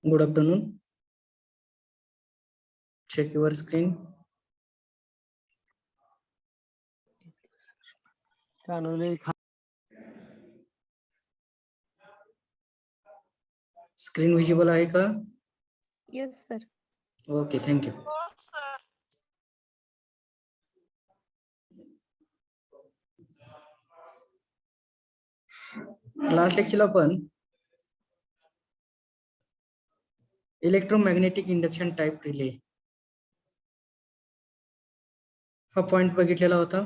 Good afternoon. Check your screen. Screen visible आहे का? Yes, sir. Okay, thank you. Last लेक्चरला आपण electromagnetic induction type relay हा point बघितलेला होता.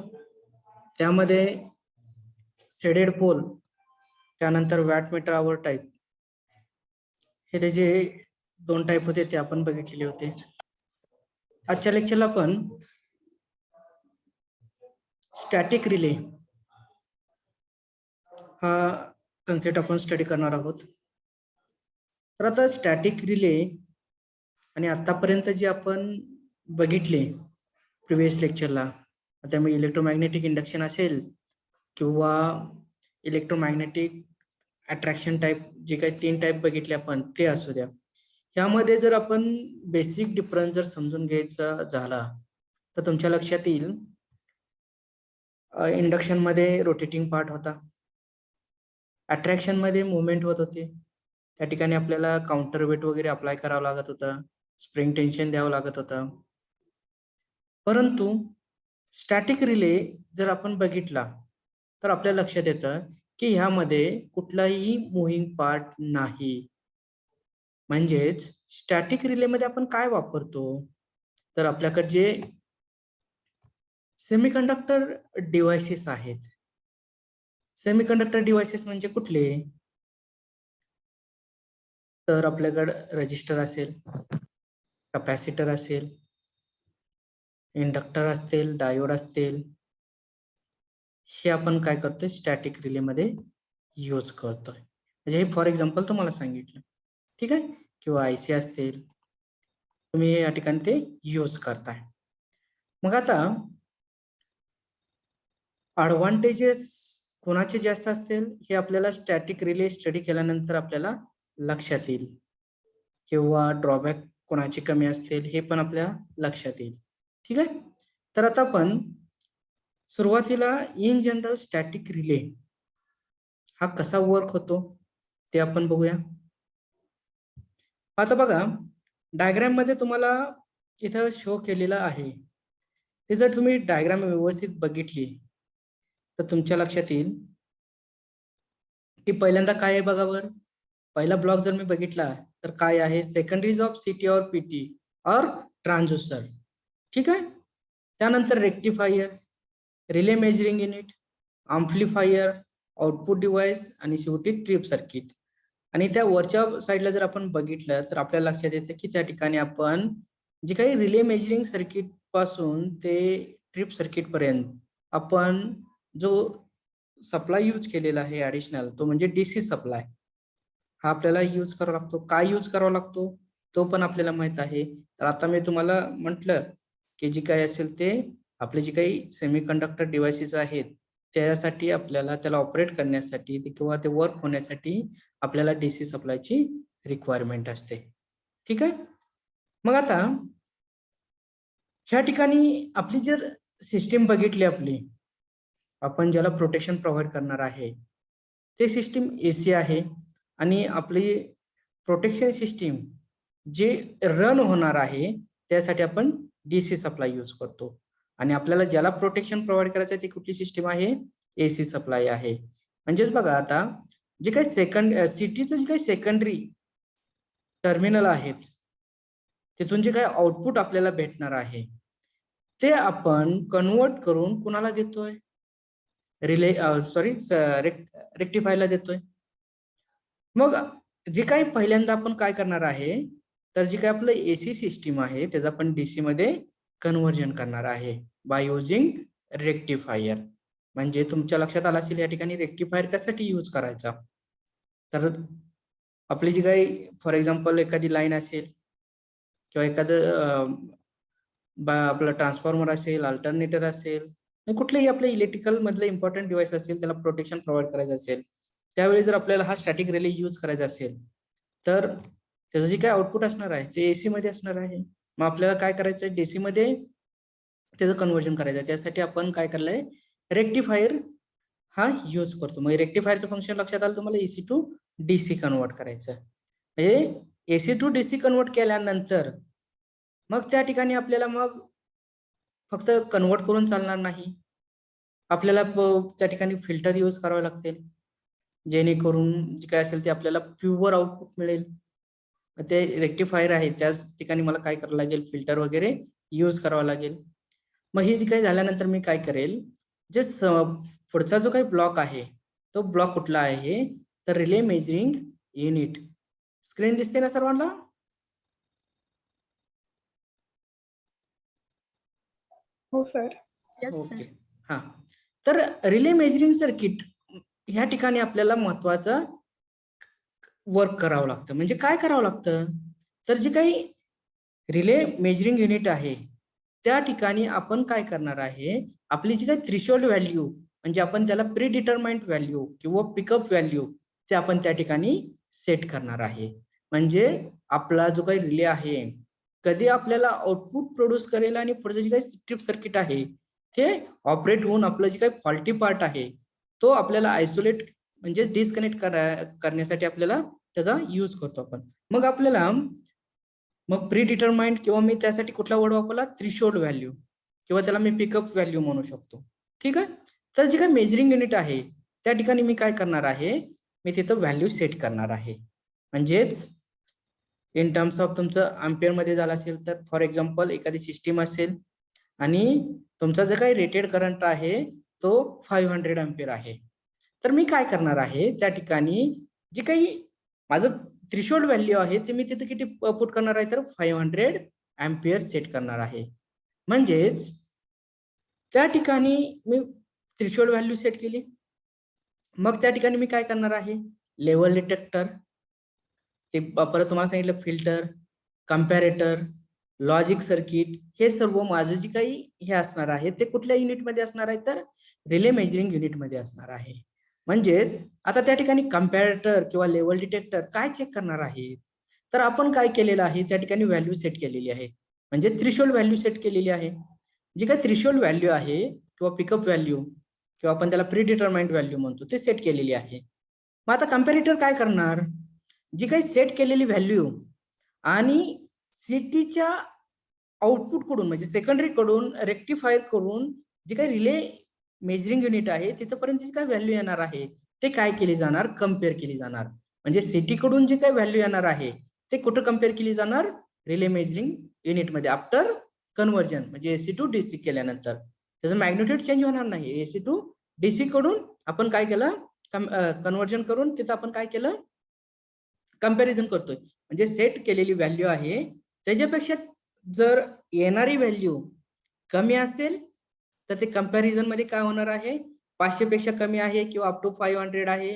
त्यामध्ये शेडेड पोल, त्यानंतर वॅटमीटर आवर टाइप, हे त्याचे 2 टाइप होते ते आपण बघितलेले होते. आजच्या लेक्चरला आपण स्टॅटिक रिले हा कन्सेप्ट आपण स्टडी करणार आहोत. तर आता स्टॅटिक रिले आणि आतापर्यंत जे आपण बघितले प्रिव्हियस लेक्चरला, आता मी इलेक्ट्रोमॅग्नेटिक इंडक्शन असेल किंवा इलेक्ट्रोमॅग्नेटिक अट्रॅक्शन टाइप, जे काही 3 टाइप बघितले आपण ते असू द्या, ह्यामध्ये जर आपण बेसिक डिफरन्स जर समजून घ्यायचा झाला तर तुमच्या लक्षात येईल इंडक्शन मध्ये रोटेटिंग पार्ट होता, अट्रॅक्शन मध्ये मुवमेंट होत होते, त्या ठिकाणी आपल्याला काउंटर वेट वगैरे अप्लाय करावं लागत होतं, स्प्रिंग टेन्शन द्यावं लागत होतं. परंतु स्टॅटिक रिले जर आपण बघितला तर आपल्या लक्षात येतं की ह्यामध्ये कुठलाही मुव्हिंग पार्ट नाही. म्हणजेच स्टॅटिक रिलेमध्ये आपण काय वापरतो, तर आपल्याकडे जे सेमीकंडक्टर डिव्हाइसेस आहेत. सेमीकंडक्टर डिव्हाइसेस म्हणजे कुठले, तर आपल्याकडे रजिस्टर असेल, कॅपॅसिटर असेल, इंडक्टर असतील, डायोड असतील, हे आपण काय करतोय स्टॅटिक रिलेमध्ये यूज करतोय. म्हणजे हे फॉर एक्झाम्पल तुम्हाला सांगितलं, ठीक आहे, किंवा आयसी असतील, तुम्ही या ठिकाणी ते यूज करताय. मग आता ॲडव्हान्टेजेस कोणाचे जास्त असतील हे आपल्याला स्टॅटिक रिले स्टडी केल्यानंतर आपल्याला लक्षात येईल, किंवा ड्रॉबॅक कोणाचे कमी असतील हे पण आपल्या लक्षात येईल. ठीक आहे. तर आता आपण सुरुवातीला इन जनरल स्टॅटिक रिले हा कसा वर्क होतो ते आपण बघूया. आता बघा, डायग्राम मध्ये तुम्हाला इथं शो केलेला आहे, ते जर तुम्ही डायग्राम व्यवस्थित बघितली तर तुमच्या लक्षात येईल की पहिल्यांदा काय आहे बघा बरं. पहिला ब्लॉक जर मी बघितला तर काय आहे, सेकंडरीज ऑफ सीटी और पीटी और ट्रान्सड्यूसर. ठीक आहे. त्यानंतर rectifier, relay measuring unit, amplifier, output device आणि शेवटी ट्रिप सर्किट. आणि त्या वरच्या साईडला जर आपण बघितलं तर आपल्याला लक्षात येतं की त्या ठिकाणी आपण जे काही रिले मेजरिंग सर्किट पासून ते ट्रिप सर्किट पर्यंत आपण जो सप्लाय यूज केलेला आहे ऍडिशनल, तो म्हणजे डीसी सप्लाय हा आपल्याला यूज करावा लागतो. काय यूज करावा लागतो तो पण आपल्याला माहित आहे. तर आता मी तुम्हाला म्हटलं की जे काही असेल ते आपले जे काही सेमीकंडक्टर डिव्हाइसेस आहेत त्यासाठी आपल्याला त्याला ऑपरेट करण्यासाठी किंवा ते वर्क होण्यासाठी आपल्याला डीसी सप्लायची रिक्वायरमेंट असते. ठीक आहे. मग आता ह्या ठिकाणी आपली जर सिस्टीम बघितली, आपली आपण ज्याला प्रोटेक्शन प्रोव्हाइड करणार आहे ते सिस्टीम एसी आहे, आणि आपली प्रोटेक्शन सिस्टीम जे रन होणार आहे त्यासाठी आपण डीसी सप्लाय यूज करतो. आणि आपल्याला ज्याला प्रोटेक्शन प्रोव्हाइड करायचं आहे ती कुठली सिस्टीम आहे, एसी सप्लाय आहे. म्हणजेच बघा, आता जे काही सिटीचं जे काही सेकंडरी टर्मिनल आहेत तिथून जे काही आउटपुट आपल्याला भेटणार आहे ते आपण कन्वर्ट करून कुणाला देतोय, रिले रेक्टिफायरला देतोय. मग जे काही पहिल्यांदा आपण काय करणार आहे, तर जे काही आपलं एसी सिस्टीम आहे त्याचं आपण डीसी मध्ये कन्व्हर्जन करणार आहे बाय युजिंग रेक्टिफायर. म्हणजे तुमच्या लक्षात आलं असेल या ठिकाणी रेक्टिफायर कशासाठी यूज करायचा, तर आपली जी काही फॉर एक्झाम्पल एखादी लाईन असेल किंवा एखादं आपलं ट्रान्सफॉर्मर असेल, अल्टरनेटर असेल, कुठलेही आपले इलेक्ट्रिकल मधले इम्पॉर्टंट डिव्हाइस असेल त्याला प्रोटेक्शन प्रोव्हाइड करायचं असेल, त्यावेळी जर आपल्याला हा स्टॅटिक रिले यूज करायचा असेल तर त्याचं जे काय आउटपुट असणार आहे ते एसी मध्ये असणार आहे. मग आपल्याला काय करायचं आहे, डीसी मध्ये त्याचं कन्व्हर्जन करायचं आहे. त्यासाठी आपण काय करलंय, रेक्टिफायर हा यूज करतो. मग रेक्टिफायरचं फंक्शन लक्षात आलं तुम्हाला, एसी टू डीसी कन्वर्ट करायचं. म्हणजे एसी टू डीसी कन्वर्ट केल्यानंतर मग त्या ठिकाणी आपल्याला मग फक्त कन्वर्ट करून चालणार नाही, आपल्याला त्या ठिकाणी फिल्टर यूज करावे लागतील, जेणेकरून जे काय असेल ते आपल्याला प्युअर आउटपुट मिळेल. ते रेक्टिफायर आहे त्याच ठिकाणी मला काय करावं लागेल, फिल्टर वगैरे यूज करावं लागेल. मग हे जे काही झाल्यानंतर मी काय करेल, जे पुढचा जो काही ब्लॉक आहे तो ब्लॉक कुठला आहे, तर रिले मेजरिंग युनिट. स्क्रीन दिसते ना सर्वांना? हो सर. Yes, okay. sir. हा, तर रिले मेजरिंग सर्किट ह्या ठिकाणी आपल्याला महत्वाचं वर्क करावं लागतं. म्हणजे काय करावं लागतं, तर जे काही रिले मेजरिंग युनिट आहे त्या ठिकाणी आपण काय करणार आहे, आपली जी काही थ्रेशोल्ड व्हॅल्यू म्हणजे आपण त्याला प्री डिटरमाइंड व्हॅल्यू किंवा पिकअप व्हॅल्यू ते आपण त्या ठिकाणी सेट करणार आहे. म्हणजे आपला जो काही रिले आहे कधी आपल्याला आउटपुट प्रोड्यूस करेल आणि पुढचं जे काही स्ट्रिप सर्किट आहे ते ऑपरेट होऊन आपलं जे काही फॉल्टी पार्ट आहे तो आपल्याला आयसोलेट म्हणजे डिस्कनेक्ट करण्यासाठी आपल्याला त्याचा यूज करतो आपण. मग आपल्याला मग प्री डिटरमाइंड किंवा मी त्यासाठी कुठला वर्ड वापरला, थ्रेशोल्ड व्हॅल्यू किंवा त्याला मी पिकअप व्हॅल्यू म्हणू शकतो. ठीक आहे. तर जे काही मेजरिंग युनिट आहे त्या ठिकाणी मी काय करणार आहे, मी तिथं व्हॅल्यू सेट करणार आहे. म्हणजेच इन टर्म्स ऑफ तुमचं अँपियर मध्ये झालं असेल तर फॉर एक्झाम्पल एखादी सिस्टीम असेल आणि तुमचा जो काही रेटेड करंट आहे तो 500 अँपियर आहे, तर मी काय करणार आहे, त्या ठिकाणी जे काही माझं थ्रेशोल्ड व्हॅल्यू आहे ते मी तिथे किती पुट करणार आहे, तर 500 अँपियर सेट करणार आहे. म्हणजेच त्या ठिकाणी मी थ्रेशोल्ड व्हॅल्यू सेट केली. मग त्या ठिकाणी मी काय करणार आहे, लेवल डिटेक्टर, ते परत तुम्हाला सांगितलं फिल्टर, कंपॅरेटर, लॉजिक सर्किट, हे सर्व माझं जे काही हे असणार आहे ते कुठल्या युनिटमध्ये असणार आहे, तर रिले मेजरिंग युनिटमध्ये असणार आहे. म्हणजेच आता त्या ठिकाणी कंपॅरेटर किंवा लेवल डिटेक्टर काय चेक करणार आहे, तर आपण काय केलेलं आहे त्या ठिकाणी व्हॅल्यू सेट केलेली आहे, म्हणजे थ्रेशोल्ड व्हॅल्यू सेट केलेली आहे. जी काही थ्रेशोल्ड व्हॅल्यू आहे किंवा पिकअप व्हॅल्यू किंवा आपण त्याला प्री डिटरमाइंड व्हॅल्यू म्हणतो ते सेट केलेली आहे. मग आता कंपॅरेटर काय करणार, जी काही सेट केलेली व्हॅल्यू आणि सीटीच्या आउटपुट कडून म्हणजे सेकंडरी कडून रेक्टिफायर करून जे काही रिले मेजरिंग युनिट आहे तिथपर्यंत जी काही व्हॅल्यू येणार आहे ते काय केली जाणार, कम्पेअर केली जाणार. म्हणजे सिटी कडून जे काही व्हॅल्यू येणार आहे ते कुठं कम्पेअर केली जाणार, रिले मेजरिंग युनिट मध्ये आफ्टर कन्व्हर्जन, म्हणजे एसी टू डीसी केल्यानंतर त्याचं मॅग्निट्यूड चेंज होणार नाही. एसी टू डीसी कडून आपण काय केलं, कन्व्हर्जन करून तिथं आपण काय केलं, कंपॅरिझन करतोय. म्हणजे सेट केलेली व्हॅल्यू आहे त्याच्यापेक्षा जर येणारी व्हॅल्यू कमी असेल तर ते कंपॅरिझन मध्ये काय होणार आहे, 500 पेक्षा कमी आहे किंवा अप टू 500 आहे,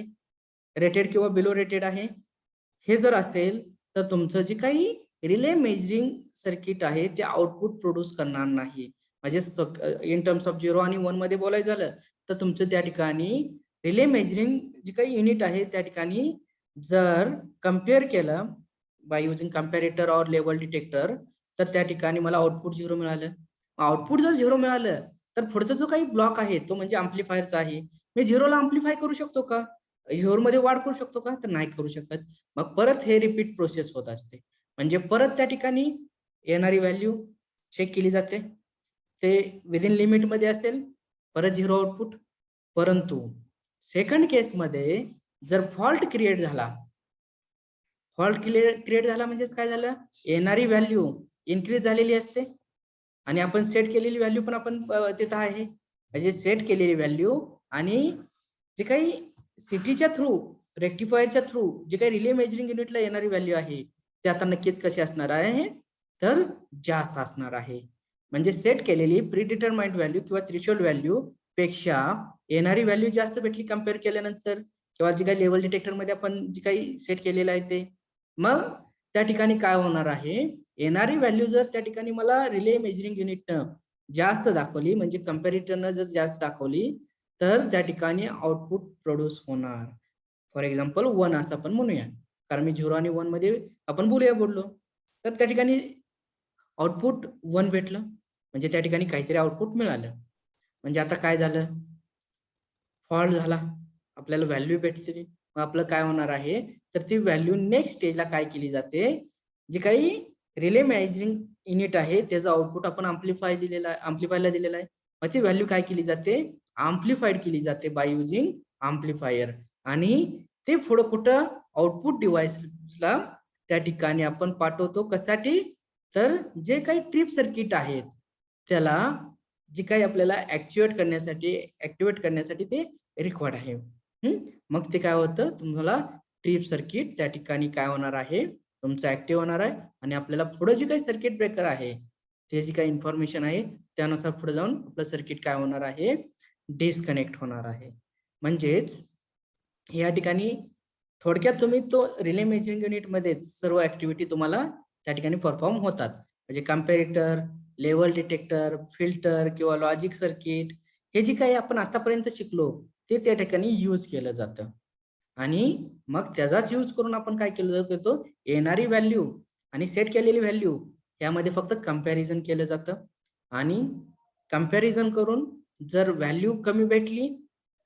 रेटेड किंवा बिलो रेटेड आहे, हे जर असेल तर तुमचं जे काही रिले मेजरिंग सर्किट आहे ते आउटपुट प्रोड्यूस करणार नाही. म्हणजे इन टर्म्स ऑफ 0 आणि 1 मध्ये बोलायचं झालं तर तुमचं त्या ठिकाणी रिले मेजरिंग जे काही युनिट आहे त्या ठिकाणी जर कम्पेअर केलं बाय युजिंग कंपॅरेटर और लेवल डिटेक्टर तर त्या ठिकाणी मला आउटपुट 0 मिळालं. आउटपुट जर 0 मिळालं तर पुढचा जो काही ब्लॉक आहे तो म्हणजे अँप्लिफायरचा आहे, मी 0 ला अँप्लिफाय करू शकतो का, 0 मध्ये वाढ करू शकतो का, तर नाही करू शकत. मग परत हे रिपीट प्रोसेस होत असते. म्हणजे परत त्या ठिकाणी येणारी व्हॅल्यू चेक केली जाते, ते विदिन लिमिट मध्ये असेल परत 0 आउटपुट. परंतु सेकंड केस मध्ये जर फॉल्ट क्रिएट झाला, म्हणजेच काय झालं, येणारी व्हॅल्यू इन्क्रीज झालेली असते आणि आपण सेट केलेली व्हॅल्यू पण आपण तिथं आहे. म्हणजे सेट केलेली व्हॅल्यू आणि जे काही सिटीच्या थ्रू रेक्टिफायरच्या थ्रू जे काही रिले मेजरिंग युनिटला येणारी व्हॅल्यू आहे ते आता नक्कीच कशी असणार आहे, तर जास्त असणार आहे. म्हणजे सेट केलेली प्री डिटरमाइंड व्हॅल्यू किंवा थ्रेशोल्ड व्हॅल्यू पेक्षा येणारी व्हॅल्यू जास्त भेटली कम्पेअर केल्यानंतर, किंवा जे काही लेवल डिटेक्टर मध्ये आपण जे काही सेट केलेलं आहे ते. मग त्या ठिकाणी काय होणार आहे, येणारी व्हॅल्यू जर त्या ठिकाणी मला रिले मेजरिंग युनिटनं जास्त दाखवली म्हणजे कंपॅरेटरनं जर जास्त दाखवली तर त्या ठिकाणी आउटपुट प्रोड्यूस होणार. फॉर एक्झाम्पल 1 असं आपण म्हणूया, कारण मी 0 आणि 1 मध्ये आपण बोलूया बोललो. तर त्या ठिकाणी आउटपुट 1 भेटलं. म्हणजे त्या ठिकाणी काहीतरी आउटपुट मिळालं. म्हणजे आता काय झालं? फॉल्ट झाला. आपल्याला व्हॅल्यू भेटते. मग आपलं काय होणार आहे? तर ती व्हॅल्यू नेक्स्ट स्टेजला काय केली जाते? जे काही रिले मेजरिंग युनिट आहे त्याचं आउटपुट आपण अँप्लिफायरला दिलेला आहे. मग ती व्हॅल्यू काय केली जाते? अँप्लिफाईड केली जाते बाय युजिंग अँप्लिफायर आणि ते पुढं कुठं आउटपुट डिव्हाइसला त्या ठिकाणी आपण पाठवतो. कशासाठी? तर जे काही ट्रिप सर्किट आहेत त्याला जे काही आपल्याला ऍक्टिव्हेट करण्यासाठी ते रिक्वायर्ड आहे. मग ते काय होतं? तुम्हाला ट्रिप सर्किट त्या ठिकाणी काय होणार आहे? तुमचं ऍक्टिव्ह होणार आहे आणि आपल्याला पुढे जे काही सर्किट ब्रेकर आहे त्याची काही इन्फॉर्मेशन आहे त्यानुसार पुढे जाऊन आपलं सर्किट काय होणार आहे? डिस्कनेक्ट होणार आहे. म्हणजेच या ठिकाणी थोडक्यात तुम्ही तो रिले मेजरिंग युनिट मध्ये सर्व ऍक्टिव्हिटी तुम्हाला त्या ठिकाणी परफॉर्म होतात. म्हणजे कम्पॅरेटर, लेव्हल डिटेक्टर, फिल्टर किंवा लॉजिक सर्किट हे जे काही आपण आतापर्यंत शिकलो ते त्या ठिकाणी यूज केलं जातं. आणि मग त्याचाच यूज करून आपण काय केलं जातो? येणारी व्हॅल्यू आणि सेट केलेली व्हॅल्यू यामध्ये फक्त कंपॅरिझन केलं जातं आणि कंपॅरिझन करून जर व्हॅल्यू कमी भेटली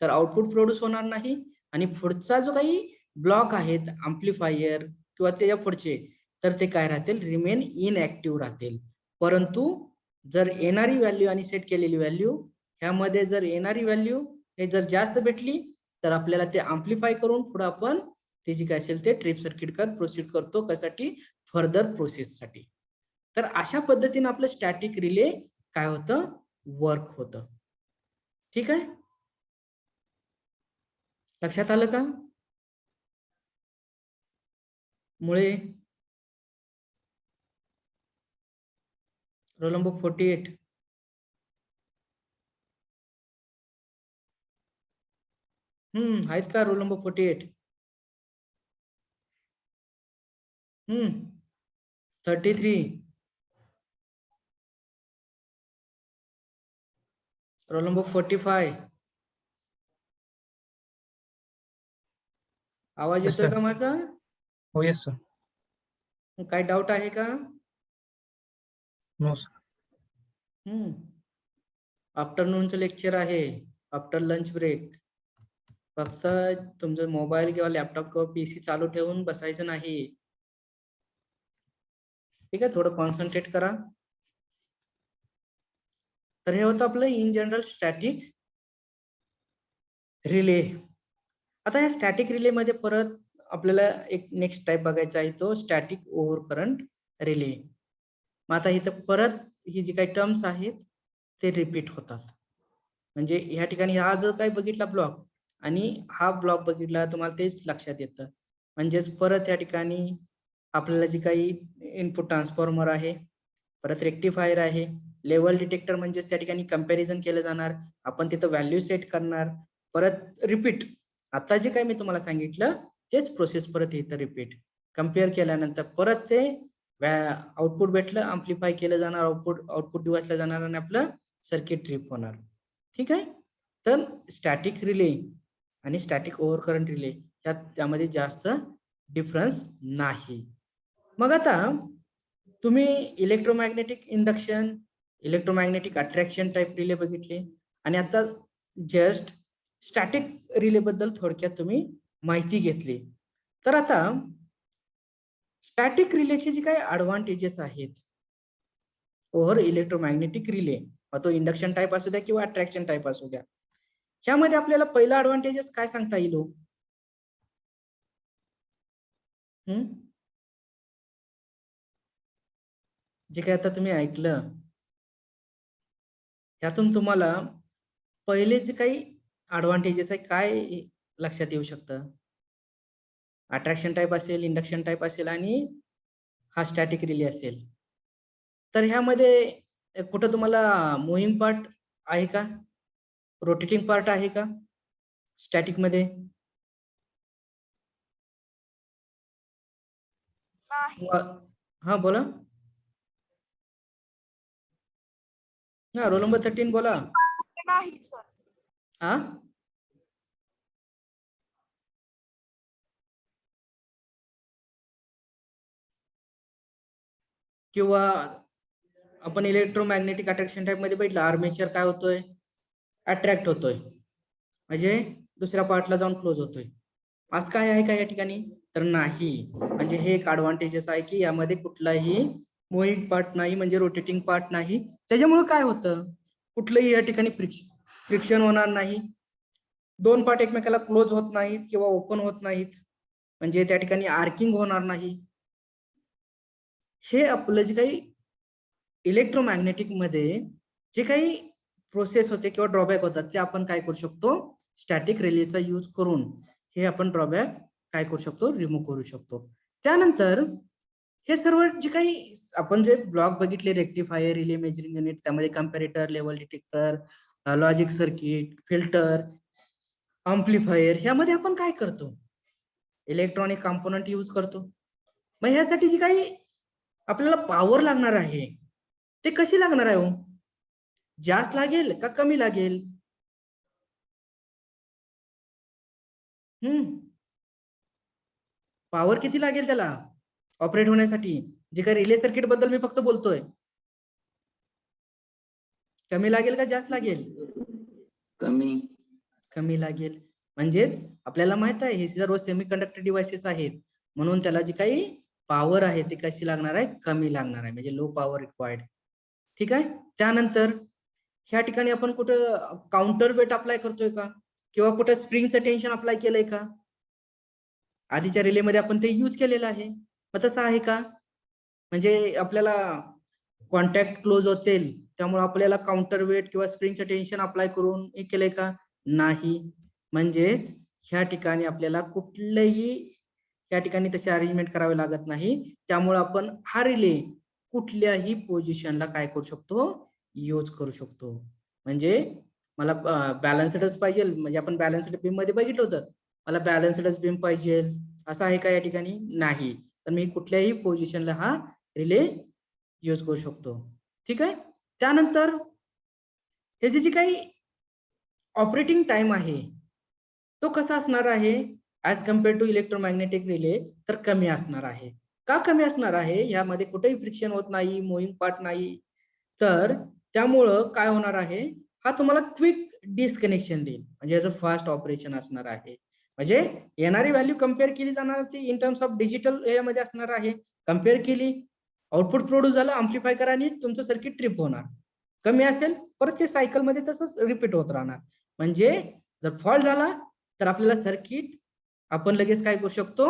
तर आउटपुट प्रोड्यूस होणार नाही आणि पुढचा जो काही ब्लॉक आहेत अँप्लिफायर किंवा त्याच्या पुढचे तर ते काय राहतील? रिमेन इनऍक्टिव्ह राहतील. परंतु जर येणारी व्हॅल्यू आणि सेट केलेली व्हॅल्यू ह्यामध्ये जर येणारी व्हॅल्यू हे जर जास्त भेटली तर आपल्याला ते अँप्लिफाय करून पुढे आपण ते जे काय असेल ते ट्रिप सर्किट प्रोसीड करतो. कशासाठी? फर्दर प्रोसेससाठी. तर अशा पद्धतीने आपलं स्टॅटिक रिले काय होतं? वर्क होतं. ठीक आहे? लक्षात आलं का? मुळे रोल नंबर 48. आहेत का रोल नंबर 48? 33. Roll number 45. आवाज Yes, येतोय sir. का माझा? Oh, yes, sir. काय डाऊट आहे का? No, sir. आफ्टरनूनचं लेक्चर आहे. After lunch break. फक्त तुमचं मोबाईल किंवा लॅपटॉप किंवा पीसी चालू ठेवून बसायचं नाही. ठीक आहे? थोडं कॉन्सन्ट्रेट करा. तर हे होतं आपलं इन जनरल स्टॅटिक रिले. आता या स्टॅटिक रिले मध्ये परत आपल्याला एक नेक्स्ट टाइप बघायचा आहे तो स्टॅटिक ओव्हर करंट रिले. मग आता इथं परत ही जी काही टर्म्स आहेत ते रिपीट होतात. म्हणजे ह्या ठिकाणी हा जो काही बघितला ब्लॉक आणि हा ब्लॉक बघितला तुम्हाला तेच लक्षात येतं. म्हणजेच परत या ठिकाणी आपल्याला जी काही इनपुट ट्रान्सफॉर्मर आहे, परत रेक्टिफायर आहे, लेव्हल डिटेक्टर म्हणजेच त्या ठिकाणी कंपॅरिझन केलं जाणार. आपण तिथं व्हॅल्यू सेट करणार. परत रिपीट आता जे काही मी तुम्हाला सांगितलं तेच प्रोसेस परत इथं रिपीट. कम्पेअर केल्यानंतर परत ते आउटपुट भेटलं, अँप्लिफाय केलं जाणार, आउटपुट डिव्हाइसला जाणार आणि आपलं सर्किट ट्रिप होणार. ठीक आहे? तर स्टॅटिक रिले आणि स्टॅटिक ओव्हर करंट रिले त्यामध्ये जास्त डिफरन्स नाही. मग आता तुम्ही electromagnetic induction, electromagnetic attraction type relay बघितले आणि आता जस्ट स्टॅटिक रिले बद्दल थोडक्यात तुम्ही माहिती घेतली. तर आता स्टॅटिक रिलेचे जे काही ऍडव्हान्टेजेस आहेत ओव्हर इलेक्ट्रोमॅग्नेटिक रिले, मग तो इंडक्शन टाइप असू द्या किंवा अट्रॅक्शन टाइप असू द्या, ह्यामध्ये आपल्याला पहिला ऍडव्हान्टेजेस काय सांगता येईल? जे काही आता तुम्ही ऐकलं यातून तुम्हाला पहिले जे काही ऍडव्हान्टेजेस आहे काय लक्षात येऊ शकतं? अट्रॅक्शन टाइप असेल, इंडक्शन टाइप असेल आणि हा स्टॅटिक रिले असेल. तर ह्यामध्ये कुठं तुम्हाला मूव्हिंग पार्ट आहे का? रोटेटिंग पार्ट आहे का स्टॅटिक मध्ये? हा बोला. हा रोल नंबर 13 बोला. नाही सर. हा किंवा आपण इलेक्ट्रोमॅग्नेटिक अट्रॅक्शन टाईप मध्ये बघितलं, आर्मेचर काय होतोय, अट्रॅक्ट होतोय, म्हणजे दुसऱ्या पार्टला जाऊन क्लोज होतोय. आज काय आहे का या ठिकाणी, तर नाही. म्हणजे हे एक ऍडव्हान्टेजेस आहे की यामध्ये कुठलाही मूव्हिंग पार्ट नाही, म्हणजे रोटेटिंग पार्ट नाही. त्याच्यामुळे काय होतं, कुठलंही या ठिकाणी फ्रिक्शन होणार नाही, दोन पार्ट एकमेकाला क्लोज होत नाहीत किंवा ओपन होत नाहीत, म्हणजे त्या ठिकाणी आर्किंग होणार नाही. हे आपलं जे काही इलेक्ट्रोमॅग्नेटिक मध्ये जे काही प्रोसेस होते किंवा ड्रॉबॅक होतात ते आपण काय करू शकतो, स्टॅटिक रिलेचा यूज करून हे आपण ड्रॉबॅक काय करू शकतो, रिमूव्ह करू शकतो. त्यानंतर हे सर्व जे काही आपण जे ब्लॉक बघितले, रेक्टिफायर, रिले मेजरिंग युनिट, त्यामध्ये comparator, level detector, logic circuit, filter, amplifier, ह्यामध्ये आपण काय करतो, इलेक्ट्रॉनिक कंपोनंट यूज करतो. मग ह्यासाठी जी काही आपल्याला पॉवर लागणार आहे ते कशी लागणार आहे हो, जास्त लागेल का कमी लागेल? पॉवर किती लागेल त्याला ऑपरेट होण्यासाठी? जे काही रिले सर्किट बद्दल मी फक्त बोलतोय, कमी लागेल का जास्त लागेल? कमी. कमी लागेल. म्हणजेच आपल्याला माहित आहे हे सर्व सेमीकंडक्टर डिव्हाइसेस आहेत, म्हणून त्याला जी काही पॉवर आहे ती कशी लागणार आहे, कमी लागणार आहे, म्हणजे लो पॉवर रिक्वायर्ड. ठीक आहे. त्यानंतर ह्या ठिकाणी आपण कुठं काउंटर वेट अप्लाय करतोय का, किंवा कुठं स्प्रिंगचं टेन्शन अप्लाय केलंय का? आधीच्या रिलेमध्ये आपण ते यूज केलेलं आहे. मग तसं आहे का, म्हणजे आपल्याला कॉन्टॅक्ट क्लोज होतील त्यामुळे आपल्याला काउंटर वेट किंवा स्प्रिंगचं टेन्शन अप्लाय करून हे केलंय का? नाही. म्हणजेच ह्या ठिकाणी आपल्याला कुठलंही या ठिकाणी तसे अरेंजमेंट करावे लागत नाही. त्यामुळे आपण हा रिले कुठल्याही पोझिशनला काय करू शकतो, यूज करू शकतो. म्हणजे मला बॅलन्स्डच पाहिजे, म्हणजे आपण बॅलन्स्ड बीम मध्ये बघितलं होतं, मला बॅलन्स्डच बीम पाहिजे असं आहे का या ठिकाणी? नाही. तर मी कुठल्याही पोझिशनला हा रिले यूज करू शकतो. ठीक आहे. त्यानंतर ह्याची जी काही ऑपरेटिंग टाइम आहे तो कसा असणार आहे as compare to electromagnetic relay, तर कमी असणार आहे. का कमी असणार आहे? यामध्ये कुठेही फ्रिक्शन होत नाही, मूव्हिंग पार्ट नाही, तर त्यामुळं काय होणार आहे, हा तुम्हाला क्विक डिस्कनेक्शन देईल, म्हणजे याचं फास्ट ऑपरेशन असणार आहे. म्हणजे येणारी व्हॅल्यू कम्पेअर केली जाणार ती इन टर्म्स ऑफ डिजिटल एरियामध्ये असणार आहे. कम्पेअर केली, आउटपुट प्रोड्यूस झालं, अम्प्लिफाय करा आणि तुमचं सर्किट ट्रिप होणार. कमी असेल परत ते सायकल मध्ये तसंच रिपीट होत राहणार. म्हणजे जर फॉल्ट झाला तर आपल्याला सर्किट आपण लगेच काय करू शकतो,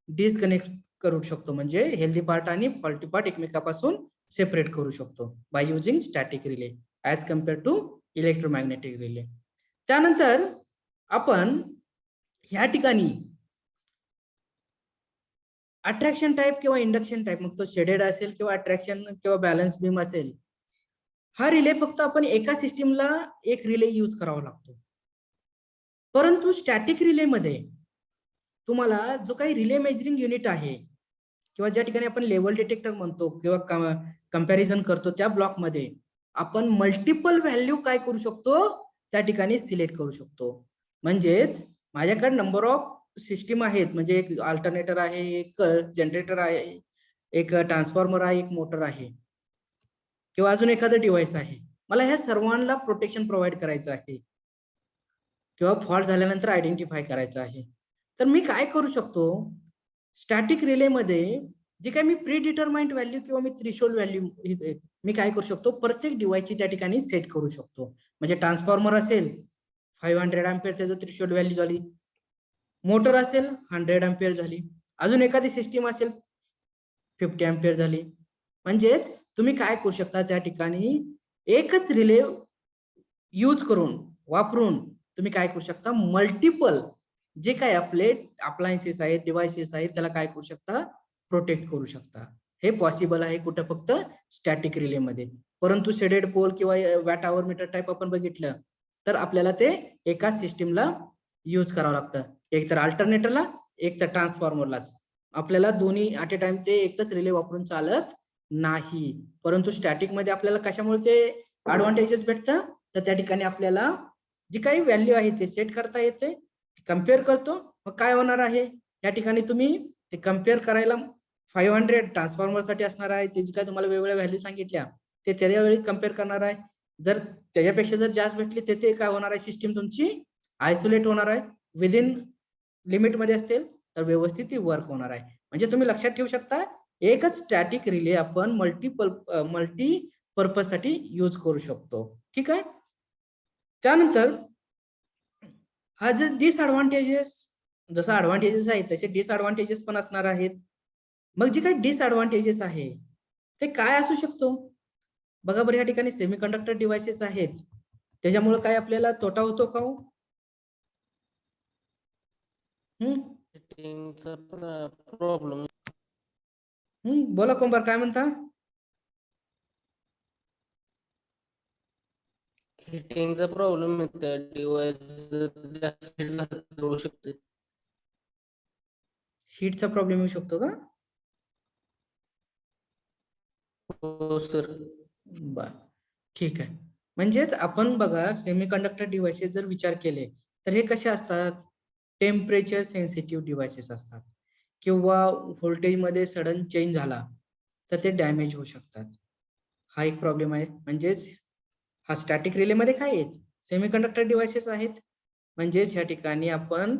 डिस्कनेक्ट करू शकतो, म्हणजे हेल्दी पार्ट आणि फॉल्टी पार्ट एकमेकापासून सेपरेट करू शकतो by using static relay as compare to electromagnetic relay. त्यानंतर आपण ह्या ठिकाणी अट्रॅक्शन टाइप किंवा इंडक्शन टाइप, मग तो शेडेड असेल किंवा अट्रॅक्शन किंवा बॅलन्स बीम असेल, हा रिले फक्त आपण एका सिस्टीमला एक रिले यूज करावा लागतो. परंतु स्टॅटिक रिले मध्ये तुम्हाला जो काही रिले मेजरिंग युनिट आहे किंवा ज्या ठिकाणी आपण लेवल डिटेक्टर म्हणतो किंवा कंपॅरिझन करतो, त्या ब्लॉक मध्ये आपण मल्टिपल व्हॅल्यू काय करू शकतो, त्या ठिकाणी सिलेक्ट करू शकतो. म्हणजेच माझ्याकडे नंबर ऑफ सिस्टीम आहेत, म्हणजे एक अल्टरनेटर आहे, एक जनरेटर आहे, एक ट्रान्सफॉर्मर आहे, एक मोटर आहे, किंवा अजून एखादं डिव्हाइस आहे. मला ह्या सर्वांना प्रोटेक्शन प्रोव्हाइड करायचं आहे किंवा फॉल्ट झाल्यानंतर आयडेंटिफाय करायचं आहे. तर मी काय करू शकतो, स्टॅटिक रिले मध्ये जे काही मी प्री डिटरमाइंड व्हॅल्यू किंवा मी थ्रेशोल्ड व्हॅल्यू मी काय करू शकतो, प्रत्येक डिव्हाइसची त्या ठिकाणी सेट करू शकतो. म्हणजे ट्रान्सफॉर्मर असेल 500 अँपिअर त्याचं थ्रेशोल्ड व्हॅल्यू झाली, मोटर असेल 100 अँपिअर झाली, अजून एखादी सिस्टीम असेल 50 अँपिअर झाली. म्हणजेच तुम्ही काय करू शकता, त्या ठिकाणी एकच रिले यूज करून वापरून तुम्ही काय करू शकता, मल्टिपल जे काही आपले अप्लायन्सेस आहेत, डिव्हाइसेस आहेत, त्याला काय करू शकता, प्रोटेक्ट करू शकता. हे पॉसिबल आहे कुठं, फक्त स्टॅटिक रिले मध्ये. परंतु शेडेड पोल किंवा वॅट आवर मीटर टाइप आपण बघितलं तर आपल्याला ते एका सिस्टीमला यूज करावं लागतं, एक तर अल्टरनेटरला, एक तर ट्रान्सफॉर्मरलाच. आपल्याला दोन्ही ॲट ए टाइम ते एकच रिले वापरून चालत नाही. परंतु स्टॅटिक मध्ये आपल्याला कशामुळे ते ऍडव्हान्टेजेस भेटतं, तर त्या ठिकाणी आपल्याला जी काही व्हॅल्यू आहे ते सेट करता येते, कम्पेअर करतो. मग काय होणार आहे, या ठिकाणी तुम्ही ते कम्पेअर करायला 500 ट्रान्सफॉर्मरसाठी असणार आहे, त्याची काय तुम्हाला वेगवेगळ्या व्हॅल्यू सांगितल्या, ते त्यावेळी कम्पेअर करणार आहे. जर त्याच्यापेक्षा जर जास्त भेटली ते काय होणार आहे, सिस्टीम तुमची आयसोलेट होणार आहे. विदिन लिमिटमध्ये असेल तर व्यवस्थित ती वर्क होणार आहे. म्हणजे तुम्ही लक्षात ठेवू शकता, एकच स्टॅटिक रिले आपण मल्टीपर्पज साठी यूज करू शकतो. ठीक आहे. त्यानंतर हा जे डिसएडव्हान्टेजेस, जसं ऍडव्हान्टेजेस आहेत तसे डिसएडव्हान्टेजेस पण असणार आहेत. मग जे काही डिसएडव्हान्टेजेस आहे ते काय असू शकतो बघा बरं. या ठिकाणी सेमीकंडक्टर डिव्हाइसेस आहेत, त्याच्यामुळे काय आपल्याला तोटा होतो का हो? प्रॉब्लेम बोला कुंभार, काय म्हणता? हिटिंगचा प्रॉब्लेम येतो, डिव्हाइस जास्त होऊ शकते. हीटचा प्रॉब्लेम येऊ शकतो का? हो सर. बर, ठीक आहे. म्हणजेच आपण बघा सेमीकंडक्टर डिव्हाइसेस जर विचार केले तर हे कसे असतात, टेम्परेचर सेन्सिटिव्ह डिव्हाइसेस असतात, किंवा व्होल्टेज मध्ये सडन चेंज झाला तर ते डॅमेज होऊ शकतात. हा एक प्रॉब्लेम आहे. म्हणजेच हा स्टॅटिक रिले मध्ये काय आहेत, सेमीकंडक्टर डिव्हाइसेस आहेत. म्हणजेच ह्या ठिकाणी आपण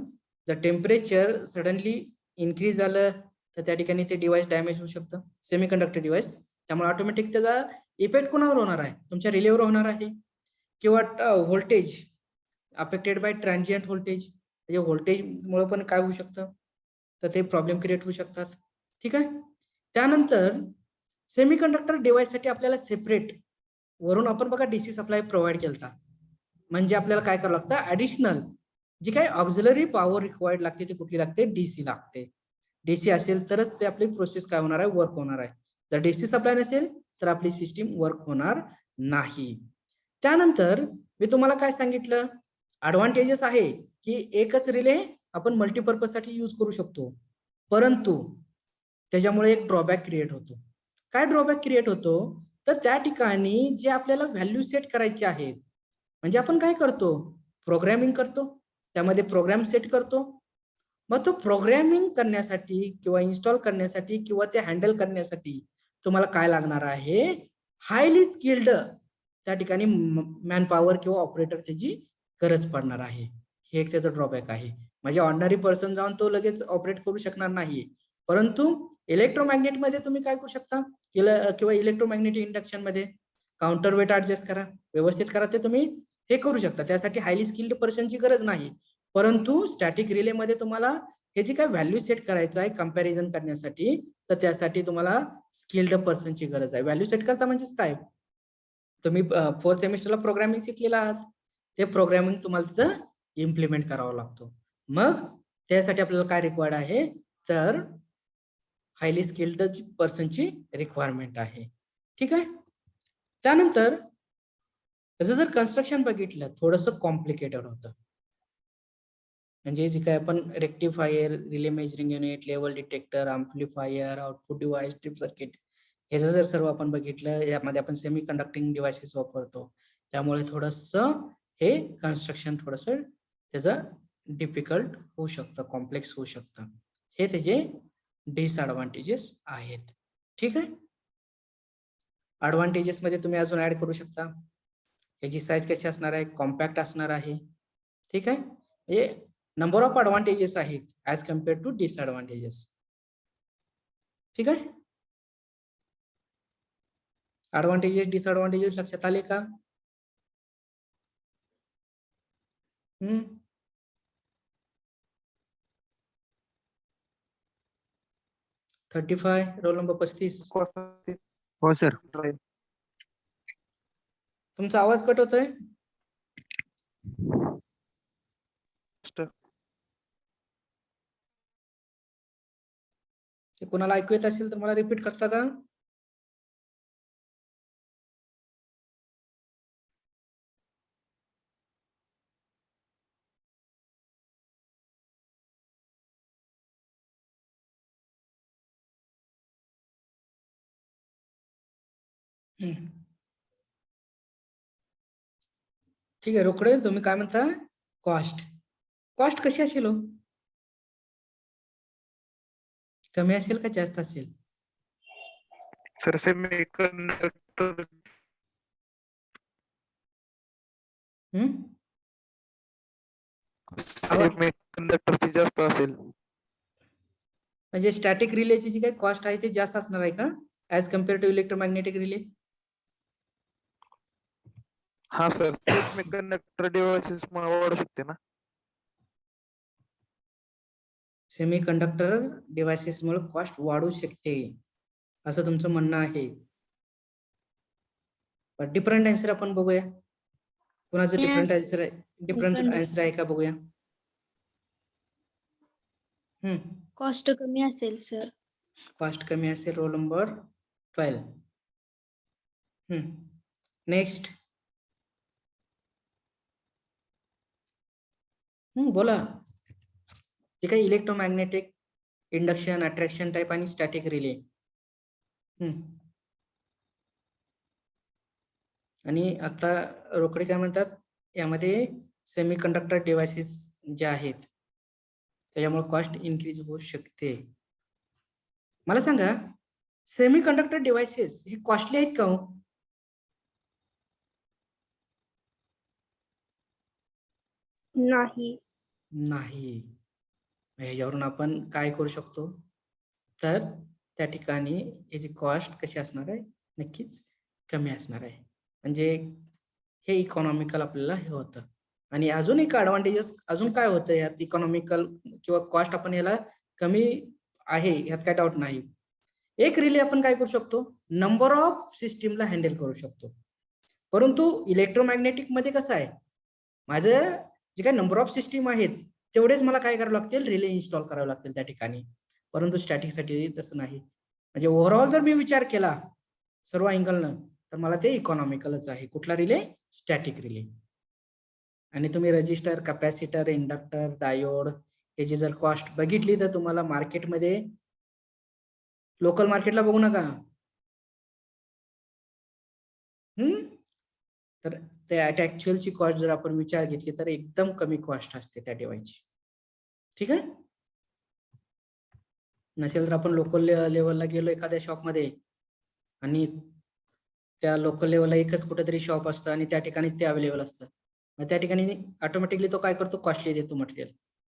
जर टेम्परेचर सडनली इन्क्रीज झालं तर त्या ठिकाणी ते डिव्हाइस डॅमेज होऊ शकतं, सेमीकंडक्टर डिव्हाइस. त्यामुळे ऑटोमॅटिक त्याचा इफेक्ट कोणावर होणार आहे, तुमच्या रिलेवर होणार आहे. किंवा voltage affected by transient voltage, म्हणजे व्होल्टेजमुळे पण काय होऊ शकतं, तर ते प्रॉब्लेम क्रिएट होऊ शकतात. ठीक आहे. त्यानंतर सेमीकंडक्टर डिव्हाइससाठी आपल्याला सेपरेट वरून आपण बघा डीसी सप्लाय प्रोव्हाइड केलता. म्हणजे आपल्याला काय करावं लागतं, ऍडिशनल जी काही ऑक्झिलरी पॉवर रिक्वायर्ड लागते ती कुठली लागते, डीसी लागते. डीसी असेल तरच ते आपली प्रोसेस काय होणार आहे, वर्क होणार आहे. जर डीसी सप्लाय नसेल तर आपली सिस्टीम वर्क होणार नाही. त्यानंतर मी तुम्हाला काय सांगितलं, ऍडव्हान्टेजेस आहे की एकच रिले आपण मल्टीपर्पज साठी यूज करू शकतो, परंतु त्याच्यामुळे एक ड्रॉबॅक क्रिएट होतो. काय ड्रॉबॅक क्रिएट होतो, तर त्या ठिकाणी जे आपल्याला व्हॅल्यू सेट करायचे आहेत, म्हणजे आपण काय करतो, प्रोग्रॅमिंग करतो, त्यामध्ये प्रोग्राम सेट करतो. मग तो प्रोग्रॅमिंग करण्यासाठी किंवा इन्स्टॉल करण्यासाठी किंवा ते हँडल करण्यासाठी तुम्हाला काय लागणार आहे, हायली स्किल्ड त्या ठिकाणी मॅन पॉवर किंवा ऑपरेटर त्याची गरज पडणार आहे. हे एक त्याचं ड्रॉबॅक आहे. म्हणजे ऑर्डिनरी पर्सन जाऊन तो लगेच ऑपरेट करू शकणार नाही. परंतु इलेक्ट्रोमॅग्नेट मध्ये तुम्ही काय करू शकता, किंवा इलेक्ट्रोमॅग्नेटिक इंडक्शन मध्ये काउंटर वेट ऍडजस्ट करा, व्यवस्थित करा, ते तुम्ही हे करू शकता. त्यासाठी हायली स्किल्ड पर्सनची गरज नाही. परंतु स्टॅटिक रिले मध्ये तुम्हाला हे जे काय व्हॅल्यू सेट करायचं आहे कंपॅरिझन करण्यासाठी, तर त्यासाठी तुम्हाला स्किल्ड पर्सनची गरज आहे. व्हॅल्यू सेट करता म्हणजेच काय, तुम्ही 4th सेमिस्टरला प्रोग्रामिंग शिकलेला आहात, ते प्रोग्रामिंग तुम्हाला तिथं इम्प्लिमेंट करावा लागतो. मग त्यासाठी आपल्याला काय रिक्वायर्ड आहे, तर हायली स्किल्ड पर्सनची रिक्वायरमेंट आहे. ठीक आहे. त्यानंतर त्याचं जर कन्स्ट्रक्शन बघितलं थोडंसं कॉम्प्लिकेटेड होतं. म्हणजे जे काय आपण rectifier, relay measuring unit, level detector, amplifier, output device, trip circuit, ह्याचं जर सर्व आपण बघितलं, यामध्ये आपण सेमी कंडक्टिंग डिव्हाइसेस वापरतो. त्यामुळे थोडंसं हे कन्स्ट्रक्शन थोडंसं त्याचं डिफिकल्ट होऊ शकतं, कॉम्प्लेक्स होऊ शकतं. हे त्याचे डिसएडव्हान्टेजेस आहेत. ठीक आहे. ऍडव्हान्टेजेस मध्ये तुम्ही अजून ऍड करू शकता, याची साईज कशी असणार आहे, कॉम्पॅक्ट असणार आहे. ठीक आहे. म्हणजे नंबर ऑफ ऍडव्हान्टेजेस आहेत ऍज कम्पेअर टू डिसएडव्हान्टेजेस. ठीक आहे. ऍडव्हान्टेजेस डिसएडव्हान्टेजेस लक्षात आले का? 35 रोल नंबर 35. हो सर. तुमचा आवाज कट होतोय. ते कोणाला ऐकू येत असेल तर मला रिपीट करता का? ठीक आहे. रोकडे तुम्ही काय म्हणता, कॉस्ट कशी असेल हो, कमी असेल का जास्त असेल? सर सेमीकंडक्टर हम्म सेमीकंडक्टरची जास्त असेल. म्हणजे स्टॅटिक रिलेची जी काही कॉस्ट आहे ती जास्त असणार आहे का as compare to electromagnetic relay? हा सर सेमीकंडक्टर डिव्हाइसेस वाढू शकते ना. सेमीकंडक्टर डिव्हायसेसमुळे कॉस्ट वाढू शकते असं तुमचं म्हणणं आहे. पण डिफरंट आन्सर आपण बघूया. कोणाचं डिफरंट आन्सर आहे? डिफरंट आन्सर आहे का बघूया. कॉस्ट कमी असेल सर. कॉस्ट कमी असेल. Roll number 12. नेक्स्ट. बोला. जे काही इलेक्ट्रोमॅग्नेटिक, इंडक्शन, अट्रॅक्शन टाइप आणि स्टॅटिक रिले. आणि आता रोकडे काय म्हणतात यामध्ये सेमीकंडक्टर डिव्हाइसेस जे आहेत त्याच्यामुळे कॉस्ट इन्क्रीज होऊ शकते. मला सांगा सेमीकंडक्टर डिव्हाइसेस हे कॉस्टली आहेत का हो? नाही. नाही. ह्याच्यावरून आपण काय करू शकतो तर त्या ठिकाणी याची कॉस्ट कशी असणार आहे नक्कीच कमी असणार आहे. म्हणजे हे इकॉनॉमिकल आपल्याला हे होतं. आणि अजून एक ॲडव्हान्टेजेस अजून काय होतं यात इकॉनॉमिकल किंवा कॉस्ट आपण याला कमी आहे यात काय डाऊट नाही. एक रिले आपण काय करू शकतो नंबर ऑफ सिस्टीमला हँडल करू शकतो. परंतु इलेक्ट्रोमॅग्नेटिक मध्ये कसं आहे माझं जे काही नंबर ऑफ सिस्टीम आहेत तेवढेच मला काय करावं लागतील रिले इन्स्टॉल करावे लागतील त्या ठिकाणी. परंतु स्टॅटिकसाठी तसं नाही. म्हणजे ओव्हरऑल जर मी विचार केला सर्व अँगलनं तर मला ते इकॉनॉमिकलच आहे. कुठला रिले? Static relay. आणि तुम्ही रजिस्टर, कॅपॅसिटर, इंडक्टर, डायोड याची जर कॉस्ट बघितली तर तुम्हाला मार्केटमध्ये लोकल मार्केटला बघू नका. तर त्या ऍक्च्युअलची कॉस्ट जर आपण विचार घेतली तर एकदम कमी कॉस्ट असते त्या डिव्हाइसची. ठीक आहे. नसेल तर आपण लोकल लेवलला गेलो एखाद्या शॉपमध्ये आणि त्या लोकल लेवलला एकच कुठेतरी शॉप असतं आणि त्या ठिकाणीच ते अवेलेबल असतं. मग त्या ठिकाणी ऑटोमॅटिकली तो काय करतो कॉस्टली देतो मटेरियल.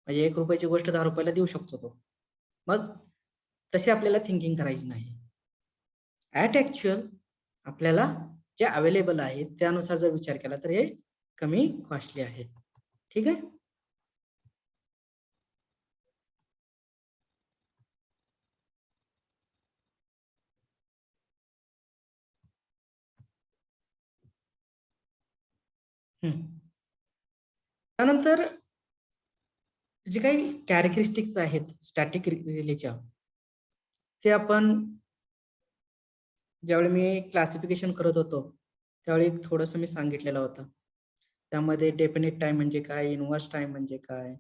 म्हणजे 1 रुपयाची गोष्ट 10 रुपयाला देऊ शकतो तो. मग तशी आपल्याला थिंकिंग करायची नाही. ॲट ॲक्च्युअल आपल्याला जे अवेलेबल आहे त्यानुसार जर विचार केला तर हे कमी कॉस्टली आहे. ठीक आहे. त्यानंतर जे काही कॅरेक्टरिस्टिक्स आहेत स्टॅटिक रिलेच्या ते आपण ज्यावेळी मी क्लासिफिकेशन करत होतो त्यावेळी थोडंसं मी सांगितलेलं होतं. त्यामध्ये डेफिनेट टाइम म्हणजे काय, इनव्हर्स टाइम म्हणजे काय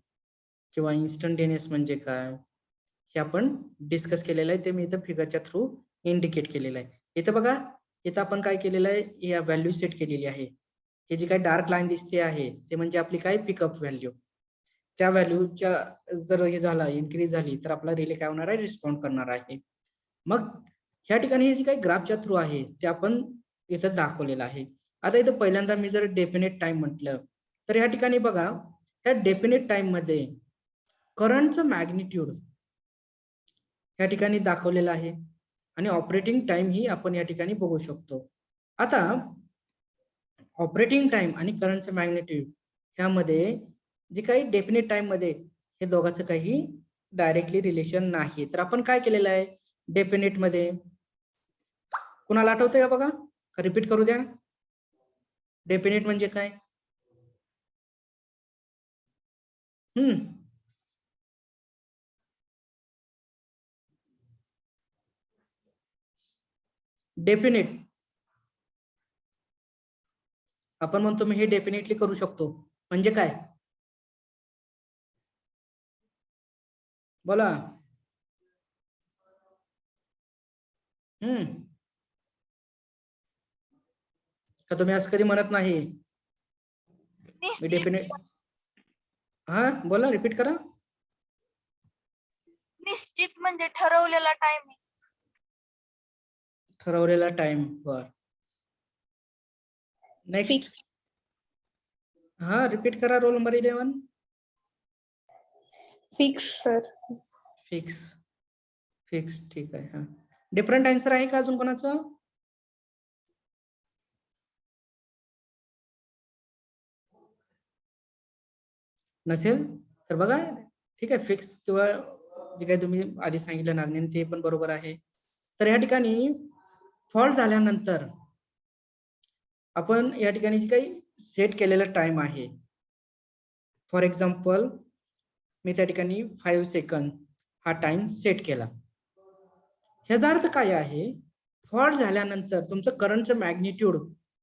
किंवा इन्स्टंटेनियस म्हणजे काय हे आपण डिस्कस केलेलं आहे. ते मी इथं फिगरच्या थ्रू इंडिकेट केलेलं आहे. इथं बघा इथं आपण काय केलेलं आहे या व्हॅल्यू सेट केलेली आहे. हे जी काही डार्क लाईन दिसते आहे ते म्हणजे आपली काय पिकअप व्हॅल्यू. त्या व्हॅल्यूच्या जर हे झाला इन्क्रीज झाली तर आपला रिले काय होणार आहे रिस्पॉन्ड करणार आहे. मग ह्या ठिकाणी हे जे काही ग्राफच्या थ्रू आहे ते आपण इथं दाखवलेलं आहे. आता इथं पहिल्यांदा मी जर डेफिनेट टाइम म्हटलं तर ह्या ठिकाणी बघा ह्या डेफिनेट टाइम मध्ये करंटचं मॅग्निट्यूड या ठिकाणी दाखवलेलं आहे आणि ऑपरेटिंग टाइम ही आपण या ठिकाणी बघू शकतो. आता ऑपरेटिंग टाइम आणि करंटचं मॅग्निट्यूड ह्यामध्ये जे काही डेफिनेट टाइम मध्ये हे दोघांचं काही डायरेक्टली रिलेशन नाही. तर आपण काय केलेलं आहे डेफिनेट मध्ये कुणाला आठवतंय का बघा रिपीट करू द्या. डेफिनेट म्हणजे काय? डेफिनेट आपण म्हणतो मी हे डेफिनेटली करू शकतो म्हणजे काय बोला. का तुम्ही असं कधी म्हणत नाही मी डेफिनेट हा बोला रिपीट करा. निश्चित म्हणजे ठरवलेला टायमिंग. ठरवलेला टाइम. बर, नेक्स्ट. हा, रिपीट करा roll number 11. Fix sir. Fix. Fix, ठीक आहे. हा, डिफरंट आन्सर आहे का अजून कोणाचं? नसेल तर बघा, ठीक आहे. फिक्स किंवा जे काही तुम्ही आधी सांगितलं नागनेन ते पण बरोबर आहे. तर या ठिकाणी फॉल्ट झाल्यानंतर आपण या ठिकाणी जे काही सेट केलेला टाइम आहे, फॉर एक्झाम्पल मी त्या ठिकाणी 5 सेकंद हा टाइम सेट केला. ह्याचा अर्थ काय आहे? फॉल्ट झाल्यानंतर तुमचं करंटचं मॅग्निट्यूड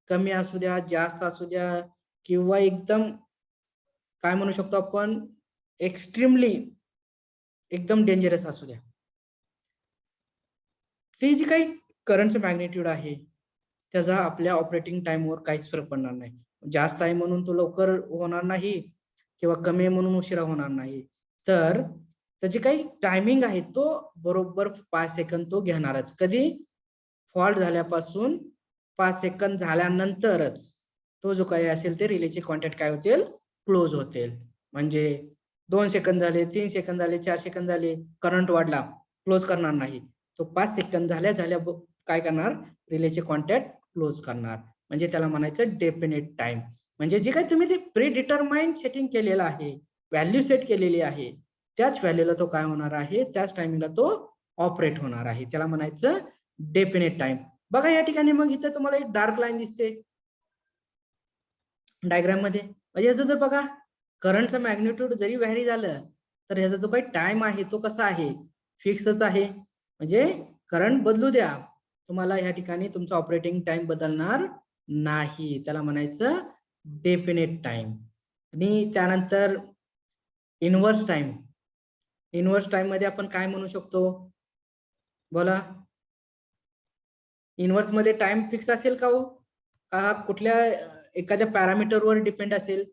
कमी असू द्या, जास्त असू द्या, किंवा एकदम काय म्हणू शकतो आपण, एक्स्ट्रीमली एकदम डेंजरस असू द्या, ते जे काही करंटचं मॅग्निट्यूड आहे त्याचा आपल्या ऑपरेटिंग टाइमवर काहीच फरक पडणार नाही. जास्त आहे म्हणून तो लवकर होणार नाही किंवा कमी आहे म्हणून उशिरा होणार नाही. तर त्याची काही टायमिंग आहे तो बरोबर 5 सेकंद तो घेणारच. कधी? फॉल्ट झाल्यापासून 5 सेकंद झाल्यानंतरच तो जो काही असेल ते रिलेचे कॉन्टॅक्ट काय होतील, क्लोज होतील. म्हणजे 2 सेकंद झाले, 3 सेकंद झाले, 4 सेकंद झाले, करंट वाढला, क्लोज करणार नाही. तो 5 सेकंद झाल्या काय करणार, रिलेचे कॉन्टॅक्ट क्लोज करणार. म्हणजे त्याला म्हणायचं डेफिनेट टाइम. म्हणजे जे काही तुम्ही ते प्री डिटरमाइंड सेटिंग केलेलं आहे, व्हॅल्यू सेट केलेली आहे, त्याच व्हॅल्यूला तो काय होणार आहे, त्याच टायमिंगला तो ऑपरेट होणार आहे. त्याला म्हणायचं डेफिनेट टाइम. बघा या ठिकाणी मग इथे तुम्हाला एक डार्क लाईन दिसते डायग्राम मध्ये. म्हणजे याचं जर बघा, करंटचं मॅग्निट्यूड जरी व्हॅरी झालं तर ह्याचा जो काही टाइम आहे तो कसा आहे, फिक्सच आहे. म्हणजे करंट बदलू द्या, तुम्हाला या ठिकाणी तुमचा ऑपरेटिंग टाइम बदलणार नाही. त्याला म्हणायचं डेफिनेट टाइम. आणि त्यानंतर इनव्हर्स टाइम. इनव्हर्स टाइम मध्ये आपण काय म्हणू शकतो, बोला? इनव्हर्स मध्ये टाइम फिक्स असेल का हो, का कुठल्या एखाद्या पॅरामीटरवर डिपेंड असेल?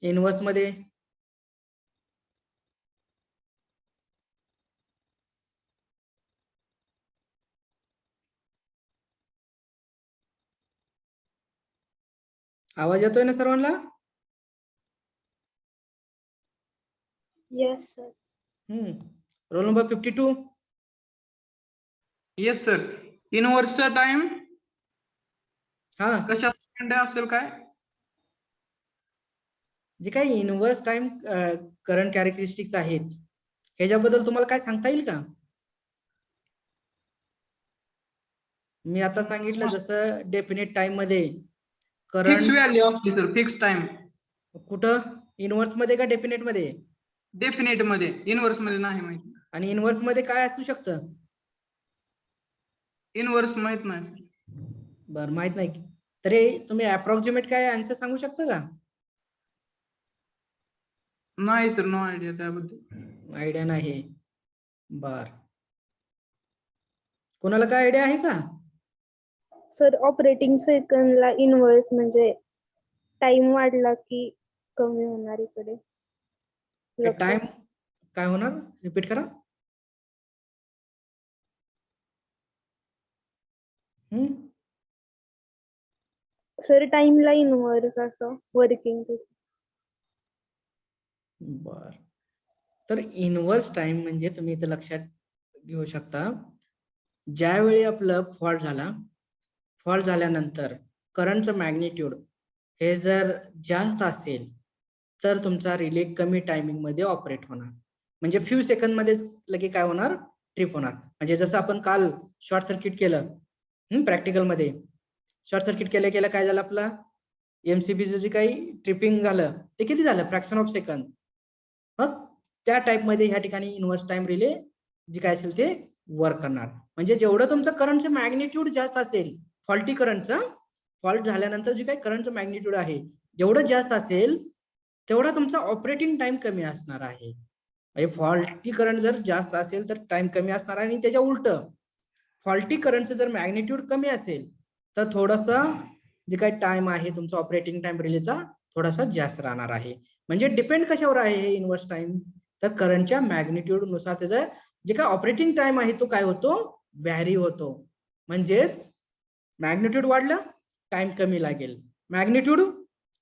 इनव्हर्स मध्ये आवाज येतोय ना सर्वांना? Yes sir. Roll number 52. Yes sir. इनव्हर्सचा टाइम हा, कशा असेल काय? जे काही इनव्हर्स टाइम करंट कॅरेक्टरिस्टिक्स आहेत ह्याच्याबद्दल तुम्हाला काय सांगता येईल का? मी आता सांगितलं जसं डेफिनेट टाइम मध्ये फिक्स करंट व्हॅल्यू असली सर, फिक्स टाइम. कुठं, इनव्हर्स मध्ये का डेफिनेट मध्ये? डेफिनेट मध्ये, इनव्हर्स मध्ये नाही माहिती. आणि इनव्हर्स मध्ये काय असू शकतं? इनव्हर्स माहित नाही सर. बरं, माहित नाही. तरी तुम्ही अप्रॉक्सिमेट काय आन्सर सांगू शकता का? नाही सर, नो आयडिया त्याबद्दल. आयडिया नाही. बर, कोणाला काय आयडिया आहे का? सर ऑपरेटिंग सेकंडला इनव्हर्स म्हणजे टाइम वाढला की कमी होणार इकडे. टाइम काय होणार, रिपीट करा. सर टाइमला इनव्हर्स असं वर्किंग. बर, तर इनव्हर्स टाइम म्हणजे तुम्ही इथे लक्षात घेऊ शकता, ज्यावेळी आपलं फॉल्ट झाला, फॉल्ट झाल्यानंतर करंटचं मॅग्निट्यूड हे जर जास्त असेल तर तुमचा रिले कमी टायमिंग मध्ये ऑपरेट होणार. म्हणजे फ्यू सेकंद मध्ये लगे काय होणार, ट्रिप होणार. म्हणजे जसं आपण काल शॉर्ट सर्किट केलं प्रॅक्टिकल मध्ये, शॉर्ट सर्किट केल्या केल्या काय झालं, आपला एमसीबीचं जे काही ट्रिपिंग झालं ते किती झालं, फ्रॅक्शन ऑफ सेकंद. मग त्या टाइप मध्ये ह्या ठिकाणी इनव्हर्स टाइम रिले जे काय असेल ते वर्क करणार. म्हणजे जेवढं तुमचं करंटचं मॅग्निट्यूड जास्त असेल, फॉल्टी करंटचं, फॉल्ट झाल्यानंतर जे काही करंटचं मॅग्निट्यूड आहे जेवढं जास्त असेल तेवढा तुमचा ऑपरेटिंग टाइम कमी असणार आहे. म्हणजे फॉल्टी करंट जर जास्त असेल तर टाइम कमी असणार आहे, आणि त्याच्या उलट फॉल्टी करंटचं जर मॅग्निट्यूड कमी असेल तर थोडासा जे काही टाइम आहे तुमचा ऑपरेटिंग टाइम रिलेचा थोडासा जास्त राहणार आहे. म्हणजे डिपेंड कशावर आहे हे इन्व्हर्स टाइम, तर करंटच्या मॅग्निट्यूड नुसार त्याचा जे काय ऑपरेटिंग टाइम आहे तो काय होतो, व्हॅरी होतो. म्हणजेच मॅग्निट्यूड वाढलं टाइम कमी लागेल, मॅग्निट्यूड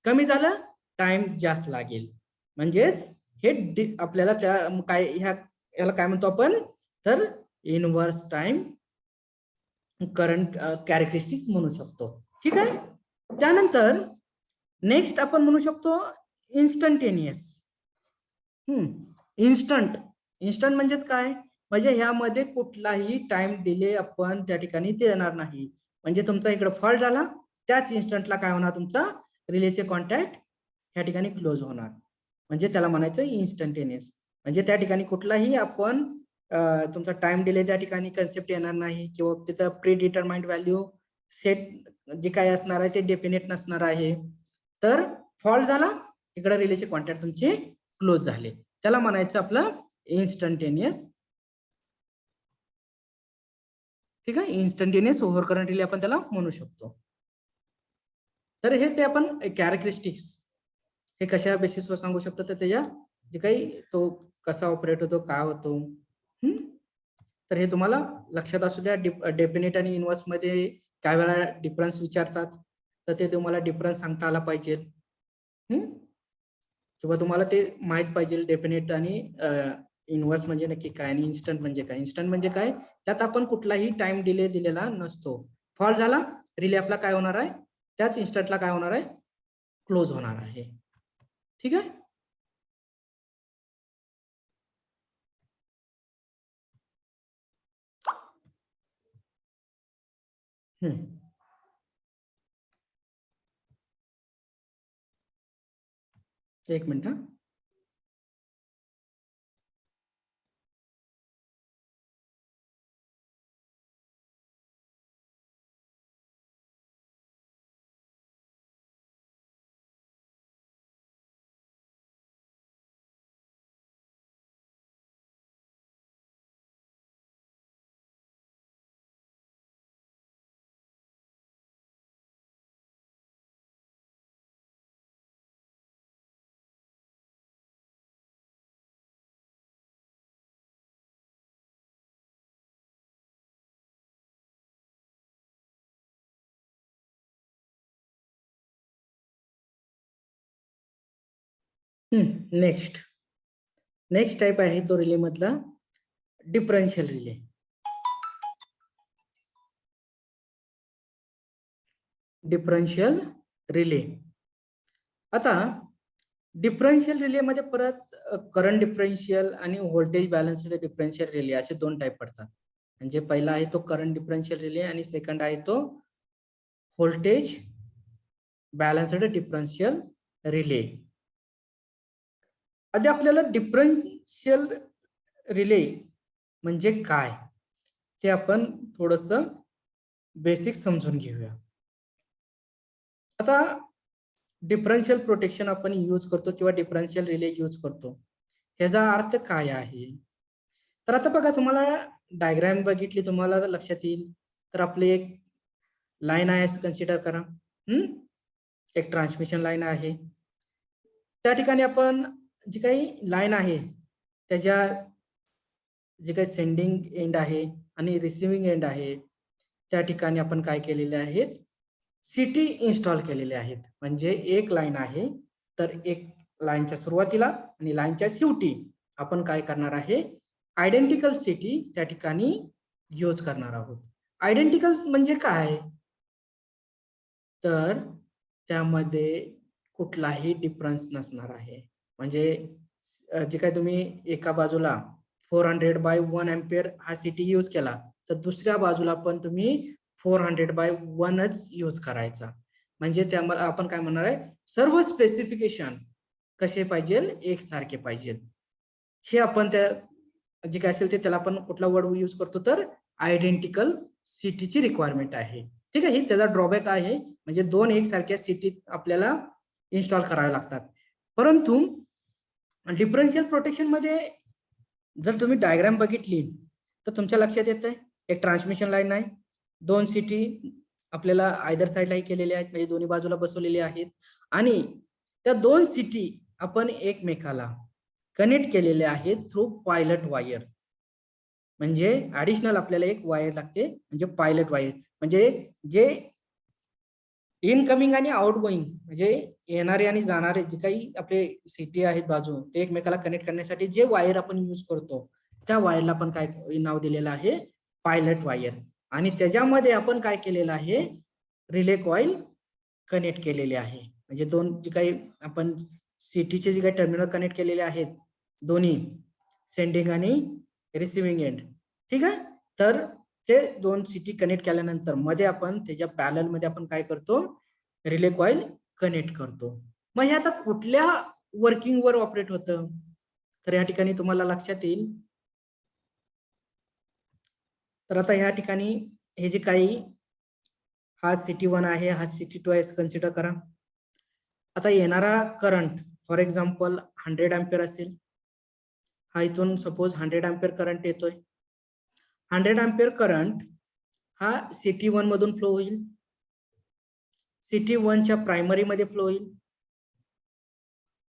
कमी झालं टाइम जास्त लागेल. म्हणजेच हे आपल्याला त्या काय याला काय म्हणतो आपण, तर इन्व्हर्स टाइम करंट कॅरेक्टरिस्टिक्स म्हणू शकतो. ठीक आहे. त्यानंतर नेक्स्ट आपण म्हणू शकतो इन्स्टंटेनियस. इन्स्टंट म्हणजेच काय, म्हणजे ह्यामध्ये कुठलाही टाइम डिले आपण त्या ठिकाणी देणार नाही. म्हणजे तुमचा इकडे फॉल्ट झाला त्याच इन्स्टंटला काय होणार, तुमचा रिलेचे कॉन्टॅक्ट ह्या ठिकाणी क्लोज होणार. म्हणजे त्याला म्हणायचं इन्स्टंटेनियस. म्हणजे त्या ठिकाणी कुठलाही आपण तुमचा टाइम डिले त्या ठिकाणी कन्सेप्ट येणार नाही, किंवा तिथं प्री डिटरमाइंड व्हॅल्यू सेट जे काय असणार आहे ते डेफिनेट नसणार आहे. तर फॉल्ट झाला इकडे रिलेचे कॉन्टॅक्ट तुमचे क्लोज झाले, त्याला म्हणायचं आपलं इन्स्टंटेनियस. ठीक आहे. इन्स्टंटेनियस ओव्हर करंट रिले आपण त्याला म्हणू शकतो. तर हे ते आपण कॅरेक्टरिस्टिक्स हे कशा बेसिसवर सांगू शकतो, तर त्याच्या जे काही तो कसा ऑपरेट होतो, काय होतो. तर हे तुम्हाला लक्षात असू द्या. डेफिनेट आणि इन्व्हर्स मध्ये काय वेळा डिफरन्स विचारतात, तर ते तुम्हाला डिफरन्स सांगता आला पाहिजे, किंवा तुम्हाला ते माहित पाहिजे डेफिनेट आणि इन्व्हर्स म्हणजे नक्की काय आणि इन्स्टंट म्हणजे काय. इन्स्टंट म्हणजे काय, त्यात आपण कुठलाही टाइम डिले दिलेला नसतो. फॉल्ट झाला रिले आपला काय होणार आहे, त्याच इन्स्टंटला काय होणार आहे, क्लोज होणार आहे. ठीक आहे. एक मिनिट. नेक्स्ट टाइप आहे तो रिले मधला डिफरन्शियल रिले. Differential relay. आता डिफरन्शियल रिले मध्ये परत करंट डिफरन्शियल आणि व्होल्टेज बॅलन्स्ड डिफरन्शियल रिले असे दोन टाइप पडतात. म्हणजे पहिला आहे तो करंट डिफरन्शियल रिले आणि सेकंड आहे तो व्होल्टेज बॅलन्स्ड डिफरन्शियल रिले. आधी आपल्याला डिफरन्शियल रिले म्हणजे काय ते आपण थोडस बेसिक समजून घेऊया. आता डिफरन्शियल प्रोटेक्शन आपण यूज करतो किंवा डिफरन्शियल रिले यूज करतो, ह्याचा अर्थ काय आहे. तर आता बघा, तुम्हाला डायग्राम बघितली तुम्हाला लक्षात येईल. तर आपली एक लाईन आहे असं कन्सिडर करा. एक ट्रान्समिशन लाईन आहे. त्या ठिकाणी आपण जी काही लाईन आहे त्याच्या जे काही सेंडिंग एंड आहे आणि रिसिव्हिंग एंड आहे त्या ठिकाणी आपण काय केलेले आहेत, सिटी इन्स्टॉल केलेले आहेत. म्हणजे एक लाईन आहे तर एक लाईनच्या सुरुवातीला आणि लाईनच्या शेवटी आपण काय करणार आहे, आयडेंटिकल सिटी त्या ठिकाणी यूज करणार आहोत. आयडेंटिकल म्हणजे काय, तर त्यामध्ये कुठलाही डिफरन्स नसणार आहे. म्हणजे जे काय तुम्ही एका बाजूला 400/1 एम्पियर हा सिटी यूज केला तर दुसऱ्या बाजूला पण तुम्ही 400/1च यूज करायचा. म्हणजे त्यामध्ये आपण काय म्हणणार आहे, सर्व स्पेसिफिकेशन कसे पाहिजे, एकसारखे पाहिजे. हे आपण त्या जे काय असेल ते त्याला आपण कुठला वर्ड यूज करतो, तर आयडेंटिकल सिटीची रिक्वायरमेंट आहे. ठीक आहे. त्याचा ड्रॉबॅक आहे, म्हणजे दोन एकसारख्या सिटी आपल्याला इन्स्टॉल कराव्या लागतात. परंतु डिफरन्शियल प्रोटेक्शन मध्ये जर तुम्ही डायग्राम बघितली तर तुमच्या लक्षात येतंय, एक ट्रान्समिशन लाईन आहे, दोन सिटी आपल्याला आयदर साईडलाही केलेले आहेत, म्हणजे दोन्ही बाजूला बसवलेले आहेत. आणि त्या 2 सिटी आपण एकमेकाला कनेक्ट केलेले आहेत थ्रू पायलट वायर. म्हणजे ऍडिशनल आपल्याला एक वायर लागते, म्हणजे पायलट वायर. म्हणजे जे इनकमिंग आणि आउटगोईंग म्हणजे येणारे आणि जाणारे जे काही आपले सिटी आहेत बाजू, ते एकमेकाला कनेक्ट करण्यासाठी जे वायर आपण यूज करतो त्या वायरला आपण काय नाव दिलेलं आहे, पायलट वायर. आणि त्याच्यामध्ये आपण काय केलेलं आहे, रिले कॉईल कनेक्ट केलेले आहे. म्हणजे दोन जे काही आपण सिटीचे जे काही टर्मिनल कनेक्ट केलेले आहेत दोन्ही सेंडिंग आणि रिसिव्हिंग एंड, ठीक आहे. तर ते 2 सिटी कनेक्ट केल्यानंतर मध्ये आपण त्याच्या पॅरलल मध्ये आपण काय करतो, रिले कॉईल कनेक्ट करतो. मग हे आता कुठल्या वर्किंग वर ऑपरेट होतं, तर या ठिकाणी तुम्हाला लक्षात येईल. तर आता या ठिकाणी हे जे काही हा सिटी 1 आहे, हा सिटी 2 आहे कन्सिडर करा. आता येणारा करंट फॉर एक्झाम्पल 100 अँपिअर असेल. हा इथून सपोज 100 अँपिअर करंट येतोय. 100 अँपिअर करंट हा सिटी 1 मधून फ्लो होईल, सिटी 1 च्या प्रायमरी मध्ये फ्लो होईल.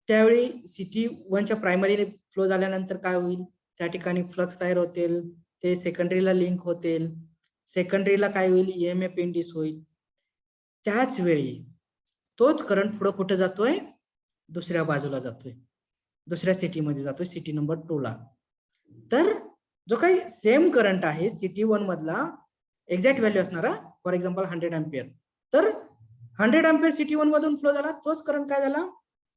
त्यावेळी सिटी 1 च्या प्रायमरी फ्लो झाल्यानंतर काय होईल, त्या ठिकाणी फ्लक्स तयार होतील, ते सेकंडरीला लिंक होतील. सेकंडरीला काय होईल, ईएमएफ इंड्यूस होईल. त्याच वेळी तोच करंट पुढे कुठे जातोय, दुसऱ्या बाजूला जातोय, दुसऱ्या सिटीमध्ये जातोय, सिटी नंबर 2 ला. तर जो काही सेम करंट आहे सिटी 1 मधला एक्झॅक्ट व्हॅल्यू असणारा फॉर एक्झाम्पल 100 अँपिअर, तर 100 अँपिअर सिटी 1 मधून फ्लो झाला, तोच करंट काय झाला,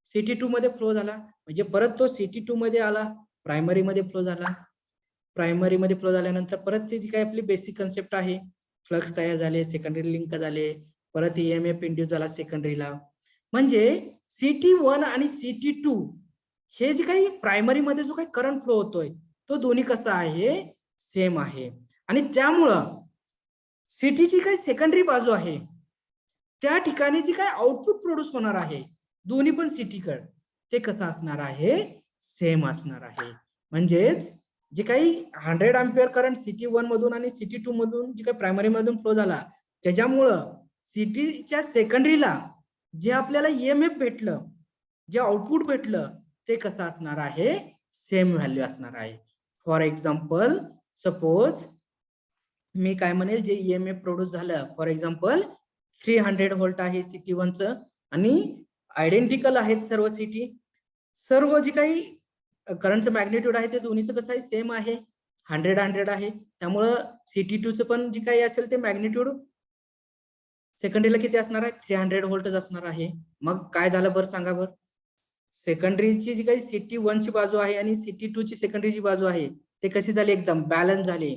सिटी 2 मध्ये फ्लो झाला. म्हणजे परत तो सिटी 2 मध्ये आला, प्रायमरी मध्ये फ्लो झाला. प्रायमरी मध्ये फ्लो झाल्यानंतर परत ती जी काही आपली बेसिक कन्सेप्ट आहे, फ्लक्स तयार झाले, सेकंडरी लिंक झाले, परत ईएमएफ इंड्यूस झाला सेकंडरीला. म्हणजे सिटी 1 आणि सिटी 2 हे जे काही प्रायमरी मध्ये जो काही करंट फ्लो होतोय तो दोन्ही कसा आहे, सेम आहे. आणि त्यामुळं सिटीची काही सेकंडरी बाजू आहे त्या ठिकाणी जी काही आउटपुट प्रोड्यूस होणार आहे दोन्ही पण सिटीकडे, ते कसं असणार आहे, सेम असणार आहे. म्हणजेच जे काही 100 अँपिअर करंट सिटी 1 मधून आणि सिटी 2 मधून जे काही प्रायमरी मधून फ्लो झाला, त्याच्यामुळं सिटीच्या सेकंडरीला जे आपल्याला ईएमएफ भेटलं, जे आउटपुट भेटलं, ते कसं असणार आहे, सेम व्हॅल्यू असणार आहे. फॉर एक्झाम्पल सपोज मी काय म्हणेल, जे ईएमएफ प्रोड्यूस झालं फॉर एक्झाम्पल 300 व्होल्ट आहे सिटी 1 चं, आणि आयडेंटिकल आहेत सर्व सिटी, सर्व जे काही करंटचं मॅग्निट्यूड आहे ते दोन्हीचं कसं आहे, सेम आहे, 100 आहे. त्यामुळं सिटी 2 चं पण जे काही असेल ते मॅग्निट्यूड सेकंडरीला किती असणार आहे, 300 व्होल्टच असणार आहे. मग काय झालं बरं सांगा बरं, सेकंडरीची जी काही सिटी 1 ची बाजू आहे आणि सिटी 2 ची सेकंडरीची बाजू आहे ते कशी झाली, एकदम बॅलन्स झाले.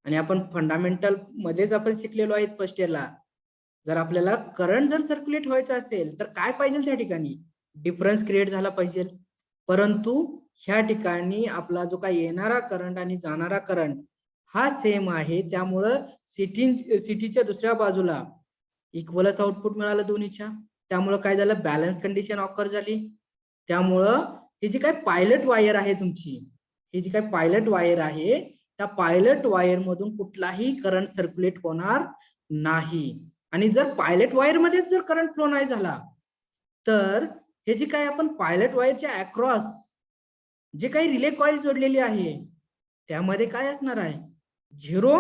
आणि आपण फंडामेंटल मध्येच आपण शिकलेलो आहे फर्स्ट इयरला, जर आपल्याला करंट जर सर्क्युलेट व्हायचं असेल तर काय पाहिजे, त्या ठिकाणी डिफरन्स क्रिएट झाला पाहिजे. परंतु ह्या ठिकाणी आपला जो काही येणारा करंट आणि जाणारा करंट हा सेम आहे, त्यामुळं सिटीच्या दुसऱ्या बाजूला इक्वलच आउटपुट मिळालं दोन्हीच्या. त्यामुळं काय झालं, बॅलन्स कंडिशन ऑकर झाली. त्यामुळं ही जी काही पायलट वायर आहे तुमची, ही जी काही पायलट वायर आहे त्या पायलट वायर मधून कुठलाही करंट सर्क्युलेट होणार नाही. आणि जर पायलट वायर मध्ये जर करंट फ्लो नाही झाला तर हे जे काही आपण पायलट वायरच्या अक्रॉस जे काही रिले कॉईल जोडलेली आहे त्यामध्ये काय असणार आहे, 0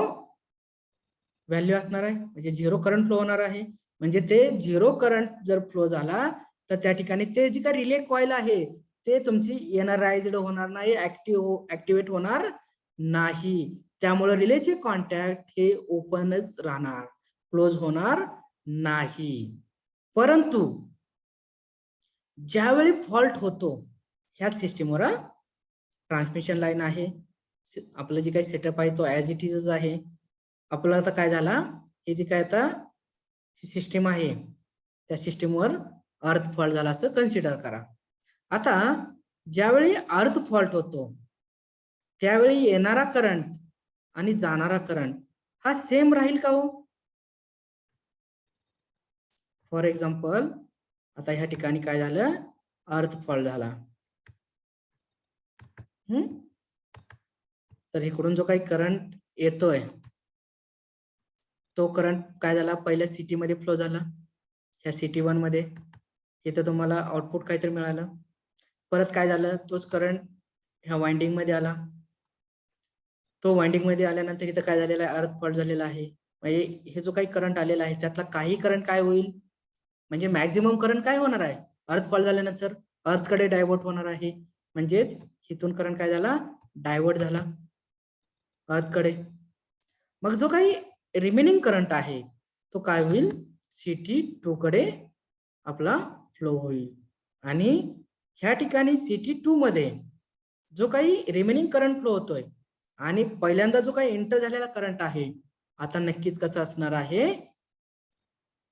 व्हॅल्यू असणार आहे. म्हणजे 0 करंट फ्लो होणार आहे. म्हणजे ते 0 करंट जर फ्लो झाला तर त्या ठिकाणी ते जे काही रिले कॉईल आहे ते तुमची एनर्जाइज्ड होणार नाही, ऍक्टिव्हेट होणार नाही. त्यामुळे रिलेचे कॉन्टॅक्ट हे ओपनच राहणार, क्लोज होणार नाही. परंतु ज्यावेळी फॉल्ट होतो ह्याच सिस्टीमवर, ट्रान्समिशन लाईन आहे, आपलं जे काही सेटअप आहे तो ऍज इट इज आहे. आपलं आता काय झाला, हे जे काय आता सिस्टीम आहे त्या सिस्टीमवर अर्थ फॉल्ट झाला असं कन्सिडर करा. आता ज्यावेळी अर्थ फॉल्ट होतो त्यावेळी येणारा करंट आणि जाणारा करंट हा सेम राहील का हो. फॉर एक्झाम्पल आता ह्या ठिकाणी काय झालं, अर्थ फॉल्ट झाला, तर इकडून जो काही करंट येतोय तो करंट काय झाला, पहिल्या सिटी मध्ये फ्लो झाला, ह्या सिटी 1 मध्ये, इथं तुम्हाला आउटपुट काहीतरी मिळालं. परत काय झालं, तोच करंट ह्या वाइंडिंग मध्ये आला. तो वाइंडिंग मध्ये आल्यानंतर इथं काय झालेलं आहे, अर्थ फॉल्ट झालेला आहे. म्हणजे हे जो काही करंट आलेला आहे त्यातला काही करंट काय होईल, म्हणजे मॅक्झिमम करंट काय होणार आहे, अर्थ फॉल्ट झाल्यानंतर अर्थ कडे डायव्हर्ट होणार आहे. म्हणजेच इथून करंट काय झाला, डायव्हर्ट झाला अर्थ कडे. मग जो काही रिमेनिंग करंट आहे तो काय होईल, CT2 कडे आपला फ्लो होईल. आणि ह्या ठिकाणी CT2 मध्ये जो काही रिमेनिंग करंट फ्लो होतोय आणि पहिल्यांदा जो काही एंटर झालेला करंट आहे, आता नक्कीच कसं असणार आहे,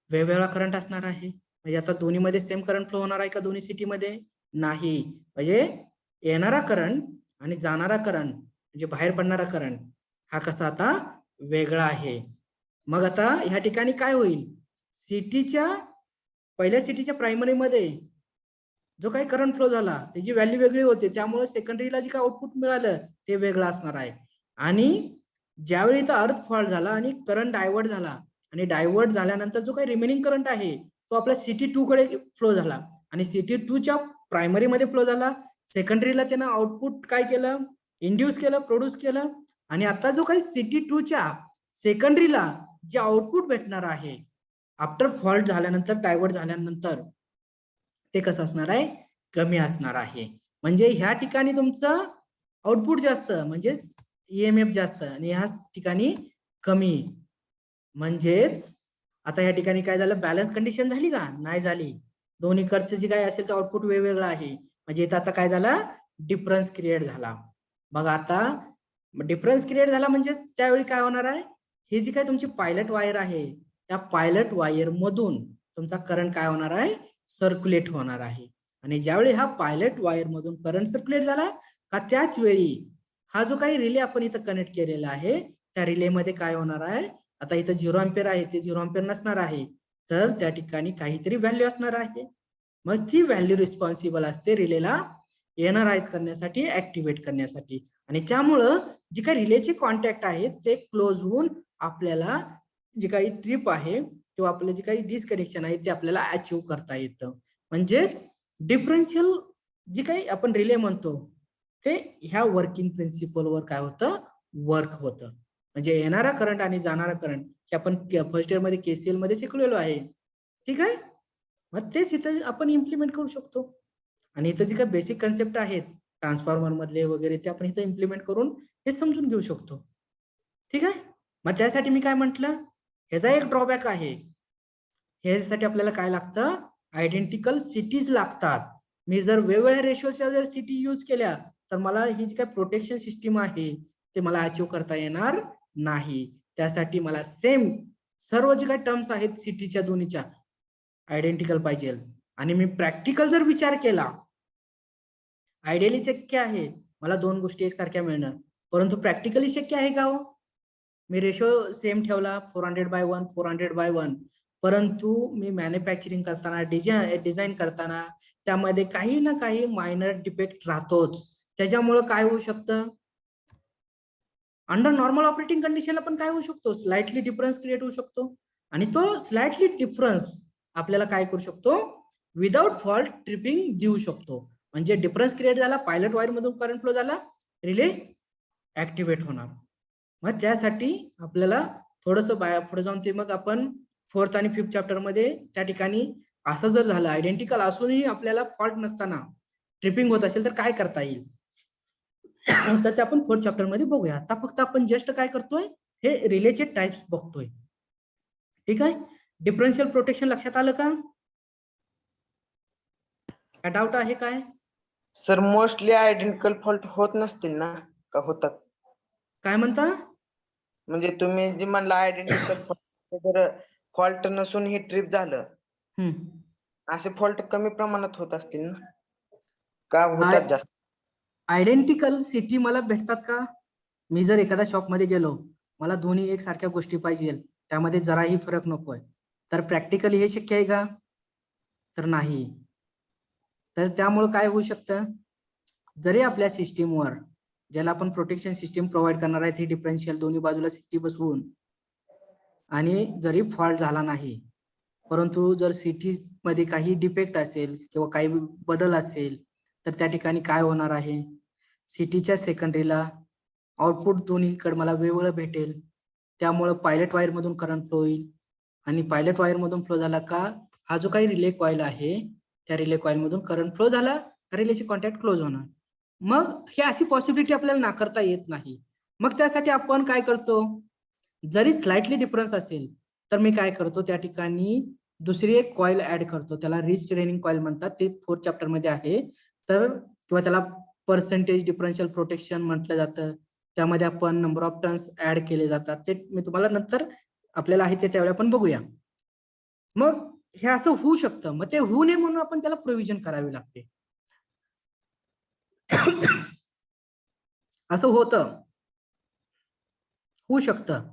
वेगवेगळा करंट असणार आहे. म्हणजे आता दोन्ही मध्ये सेम करंट फ्लो होणार आहे का दोन्ही सिटी मध्ये, नाही. म्हणजे येणारा करंट आणि जाणारा करंट म्हणजे बाहेर पडणारा करंट हा कसा आता वेगळा आहे. मग आता ह्या ठिकाणी काय होईल, पहिल्या सिटीच्या प्रायमरी मध्ये जो काही करंट फ्लो झाला त्याची व्हॅल्यू वेगळी होते, त्यामुळे सेकंडरीला जे काही आउटपुट मिळालं ते वेगळं असणार आहे. आणि ज्यावेळी इथं अर्थ फॉल्ट झाला आणि करंट डायव्हर्ट झाला आणि डायव्हर्ट झाल्यानंतर जो काही रिमेनिंग करंट आहे तो आपल्या CT2 कडे फ्लो झाला आणि CT2च्या प्रायमरी मध्ये फ्लो झाला. सेकंडरीला त्यानं आउटपुट काय केलं, इंड्यूस केलं, प्रोड्यूस केलं. आणि आता जो काही CT2च्या सेकंडरीला जे आउटपुट भेटणार आहे आफ्टर फॉल्ट झाल्यानंतर, डायव्हर्ट झाल्यानंतर, ते कसं असणार आहे, कमी असणार आहे. म्हणजे ह्या ठिकाणी तुमचं आउटपुट जास्त म्हणजेच EMF जास्त आणि ह्या ठिकाणी कमी. म्हणजेच आता या ठिकाणी काय झालं, बॅलन्स कंडिशन झाली का, नाही झाली. दोन्ही कडचं जे काय असेल तर आउटपुट वेगवेगळं आहे. म्हणजे इथं आता काय झाला, डिफरन्स क्रिएट झाला. मग आता डिफरन्स क्रिएट झाला म्हणजे त्यावेळी काय होणार आहे, ही जी काय तुमची पायलट वायर आहे त्या पायलट वायर मधून तुमचा करंट काय होणार आहे, सर्क्युलेट होणार आहे. आणि ज्यावेळी हा पायलट वायर मधून करंट सर्क्युलेट झाला का त्याच वेळी हा जो काही रिले आपण इथं कनेक्ट केलेला आहे त्या रिले मध्ये काय होणार आहे, आता इथं 0 अँपिअर आहे ते 0 अँपिअर नसणार आहे, तर त्या ठिकाणी काहीतरी व्हॅल्यू असणार आहे. मग ती व्हॅल्यू रिस्पॉन्सिबल असते रिलेला एनराइज करण्यासाठी, ऍक्टिव्हेट करण्यासाठी. आणि त्यामुळं जे काही रिलेचे कॉन्टॅक्ट आहेत ते क्लोज होऊन आपल्याला जे काही ट्रिप आहे किंवा आपलं जे काही डिस्कनेक्शन आहे ते आपल्याला अचीव्ह करता येतं. म्हणजेच डिफरन्शियल जे काही आपण रिले म्हणतो ते ह्या वर्किंग प्रिन्सिपलवर काय होतं, वर्क होतं. म्हणजे येणारा करंट आणि जाणारा करंट हे आपण फर्स्ट इयर मध्ये KCL मध्ये शिकलेलो आहे. ठीक आहे, मग तेच इथं आपण इम्प्लिमेंट करू शकतो. आणि इथं जे काही बेसिक कन्सेप्ट आहेत ट्रान्सफॉर्मर मधले वगैरे ते आपण इथं इम्प्लिमेंट करून हे समजून घेऊ शकतो. ठीक आहे, मग त्यासाठी मी काय म्हटलं, ह्याचा एक ड्रॉबॅक आहे. ह्यासाठी आपल्याला काय लागतं, आयडेंटिकल सिटीज लागतात. मी जर वेगवेगळ्या रेशोच्या जर सिटी यूज केल्या तर मला ही जी काही प्रोटेक्शन सिस्टीम आहे ते मला अचीव्ह करता येणार नाही. त्यासाठी मला सेम सर्व जे काही टर्म्स आहेत सिटीच्या दोन्हीच्या आयडेंटिकल पाहिजे. आणि मी प्रॅक्टिकल जर विचार केला, आयडियली शक्य आहे मला दोन गोष्टी एकसारख्या मिळणं, परंतु प्रॅक्टिकली शक्य आहे का हो? मी रेशो सेम ठेवला 400/1 400/1, परंतु मी मॅन्युफॅक्चरिंग करताना, डिझाईन करताना त्यामध्ये काही ना काही मायनर डिफेक्ट राहतोच. त्याच्यामुळे काय होऊ शकतं, अंडर नॉर्मल ऑपरेटिंग कंडिशनला पण काय होऊ शकतो, स्लाइटली डिफरन्स क्रिएट होऊ शकतो. आणि तो स्लाइटली डिफरन्स आपल्याला काय करू शकतो, विदाउट फॉल्ट ट्रिपिंग देऊ शकतो. म्हणजे डिफरन्स क्रिएट झाला, पायलट वायर मधून करंट फ्लो झाला, रिले ऍक्टिव्हेट होणार. मग त्यासाठी आपल्याला थोडंसं पुढे जाऊन ते मग आपण 4th आणि 5th चॅप्टर मध्ये त्या ठिकाणी असं जर झालं, आयडेंटिकल असूनही आपल्याला फॉल्ट नसताना ट्रिपिंग होत असेल तर काय करता येईल, तर ते आपण 4th चॅप्टर मध्ये बघूया. आता फक्त आपण जस्ट काय करतोय, हे रिलेचे टाइप्स बघतोय. ठीक आहे, डिफरन्शियल प्रोटेक्शन लक्षात आलं का, काय डाऊट आहे काय? सर मोस्टली आयडेंटिकल फॉल्ट होत नसतील ना, का होतात? काय म्हणता, म्हणजे तुम्ही जे म्हणला आयडेंटिकल फॉल्ट, जर फॉल्ट नसून हे ट्रिप झालं, असे फॉल्ट कमी प्रमाणात होत असतील ना, का होतात जास्त? आयडेंटिकल सिटी मला भेटतात का? मी जर एखाद्या शॉप मध्ये गेलो, मला दोन्ही एकसारख्या गोष्टी पाहिजे, त्यामध्ये जराही फरक नकोय, तर प्रॅक्टिकली हे शक्य आहे का? तर नाही. तर त्यामुळे काय होऊ शकतं, जरी आपल्या सिस्टीमवर ज्याला आपण प्रोटेक्शन सिस्टीम प्रोव्हाइड करणार आहे, ती डिफरन्शियल दोन्ही बाजूला सिटी बसवून, आणि जरी फॉल्ट झाला नाही परंतु जर सिटी मध्ये काही डिफेक्ट असेल किंवा काही बदल असेल तर त्या ठिकाणी काय होणार आहे, सिटीच्या सेकंडरीला आउटपुट दोन्हीकडे मला वेगवेगळं भेटेल, त्यामुळे पायलट वायर मधून करंट फ्लो होईल आणि पायलट वायर मधून फ्लो झाला का हा जो काही रिले कॉईल आहे त्या रिले कॉईल मधून करंट फ्लो झाला का रिलेची कॉन्टॅक्ट क्लोज होणार. मग ही अशी पॉसिबिलिटी आपल्याला नाकारता येत नाही. मग त्यासाठी आपण काय करतो, जरी स्लाइटली डिफरन्स असेल तर मी काय करतो, त्या ठिकाणी दुसरी एक कॉईल ऍड करतो, त्याला रिस्ट्रेनिंग कॉईल म्हणतात, ते 4th चॅप्टर मध्ये आहे. तर किंवा त्याला पर्सेंटेज डिफरन्शियल प्रोटेक्शन म्हटलं जातं. त्यामध्ये आपण नंबर ऑफ टर्न्स ऍड केले जातात, ते मी तुम्हाला नंतर आपल्याला आहे ते त्यावेळी आपण बघूया. मग हे असं होऊ शकतं, मग ते होऊ नये म्हणून आपण त्याला प्रोव्हिजन करावी लागते. असं होतं, होऊ शकतं,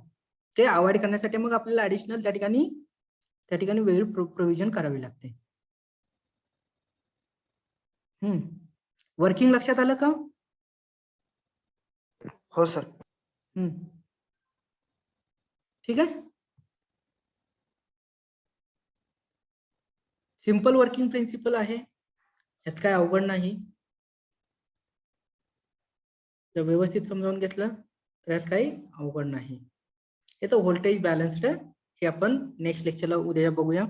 ते अवॉइड करण्यासाठी मग आपल्याला ऍडिशनल त्या ठिकाणी वेगळी प्रोव्हिजन करावी लागते. वर्किंग लक्षात आलं का? हो सर. ठीक आहे. सिंपल वर्किंग प्रिन्सिपल आहे, यात काय अवघड नाही. जर व्यवस्थित समजावून घेतलं तर यात काही अवघड नाही. हे तर व्होल्टेज बॅलन्स्ड हे आपण नेक्स्ट लेक्चरला उद्या बघूया.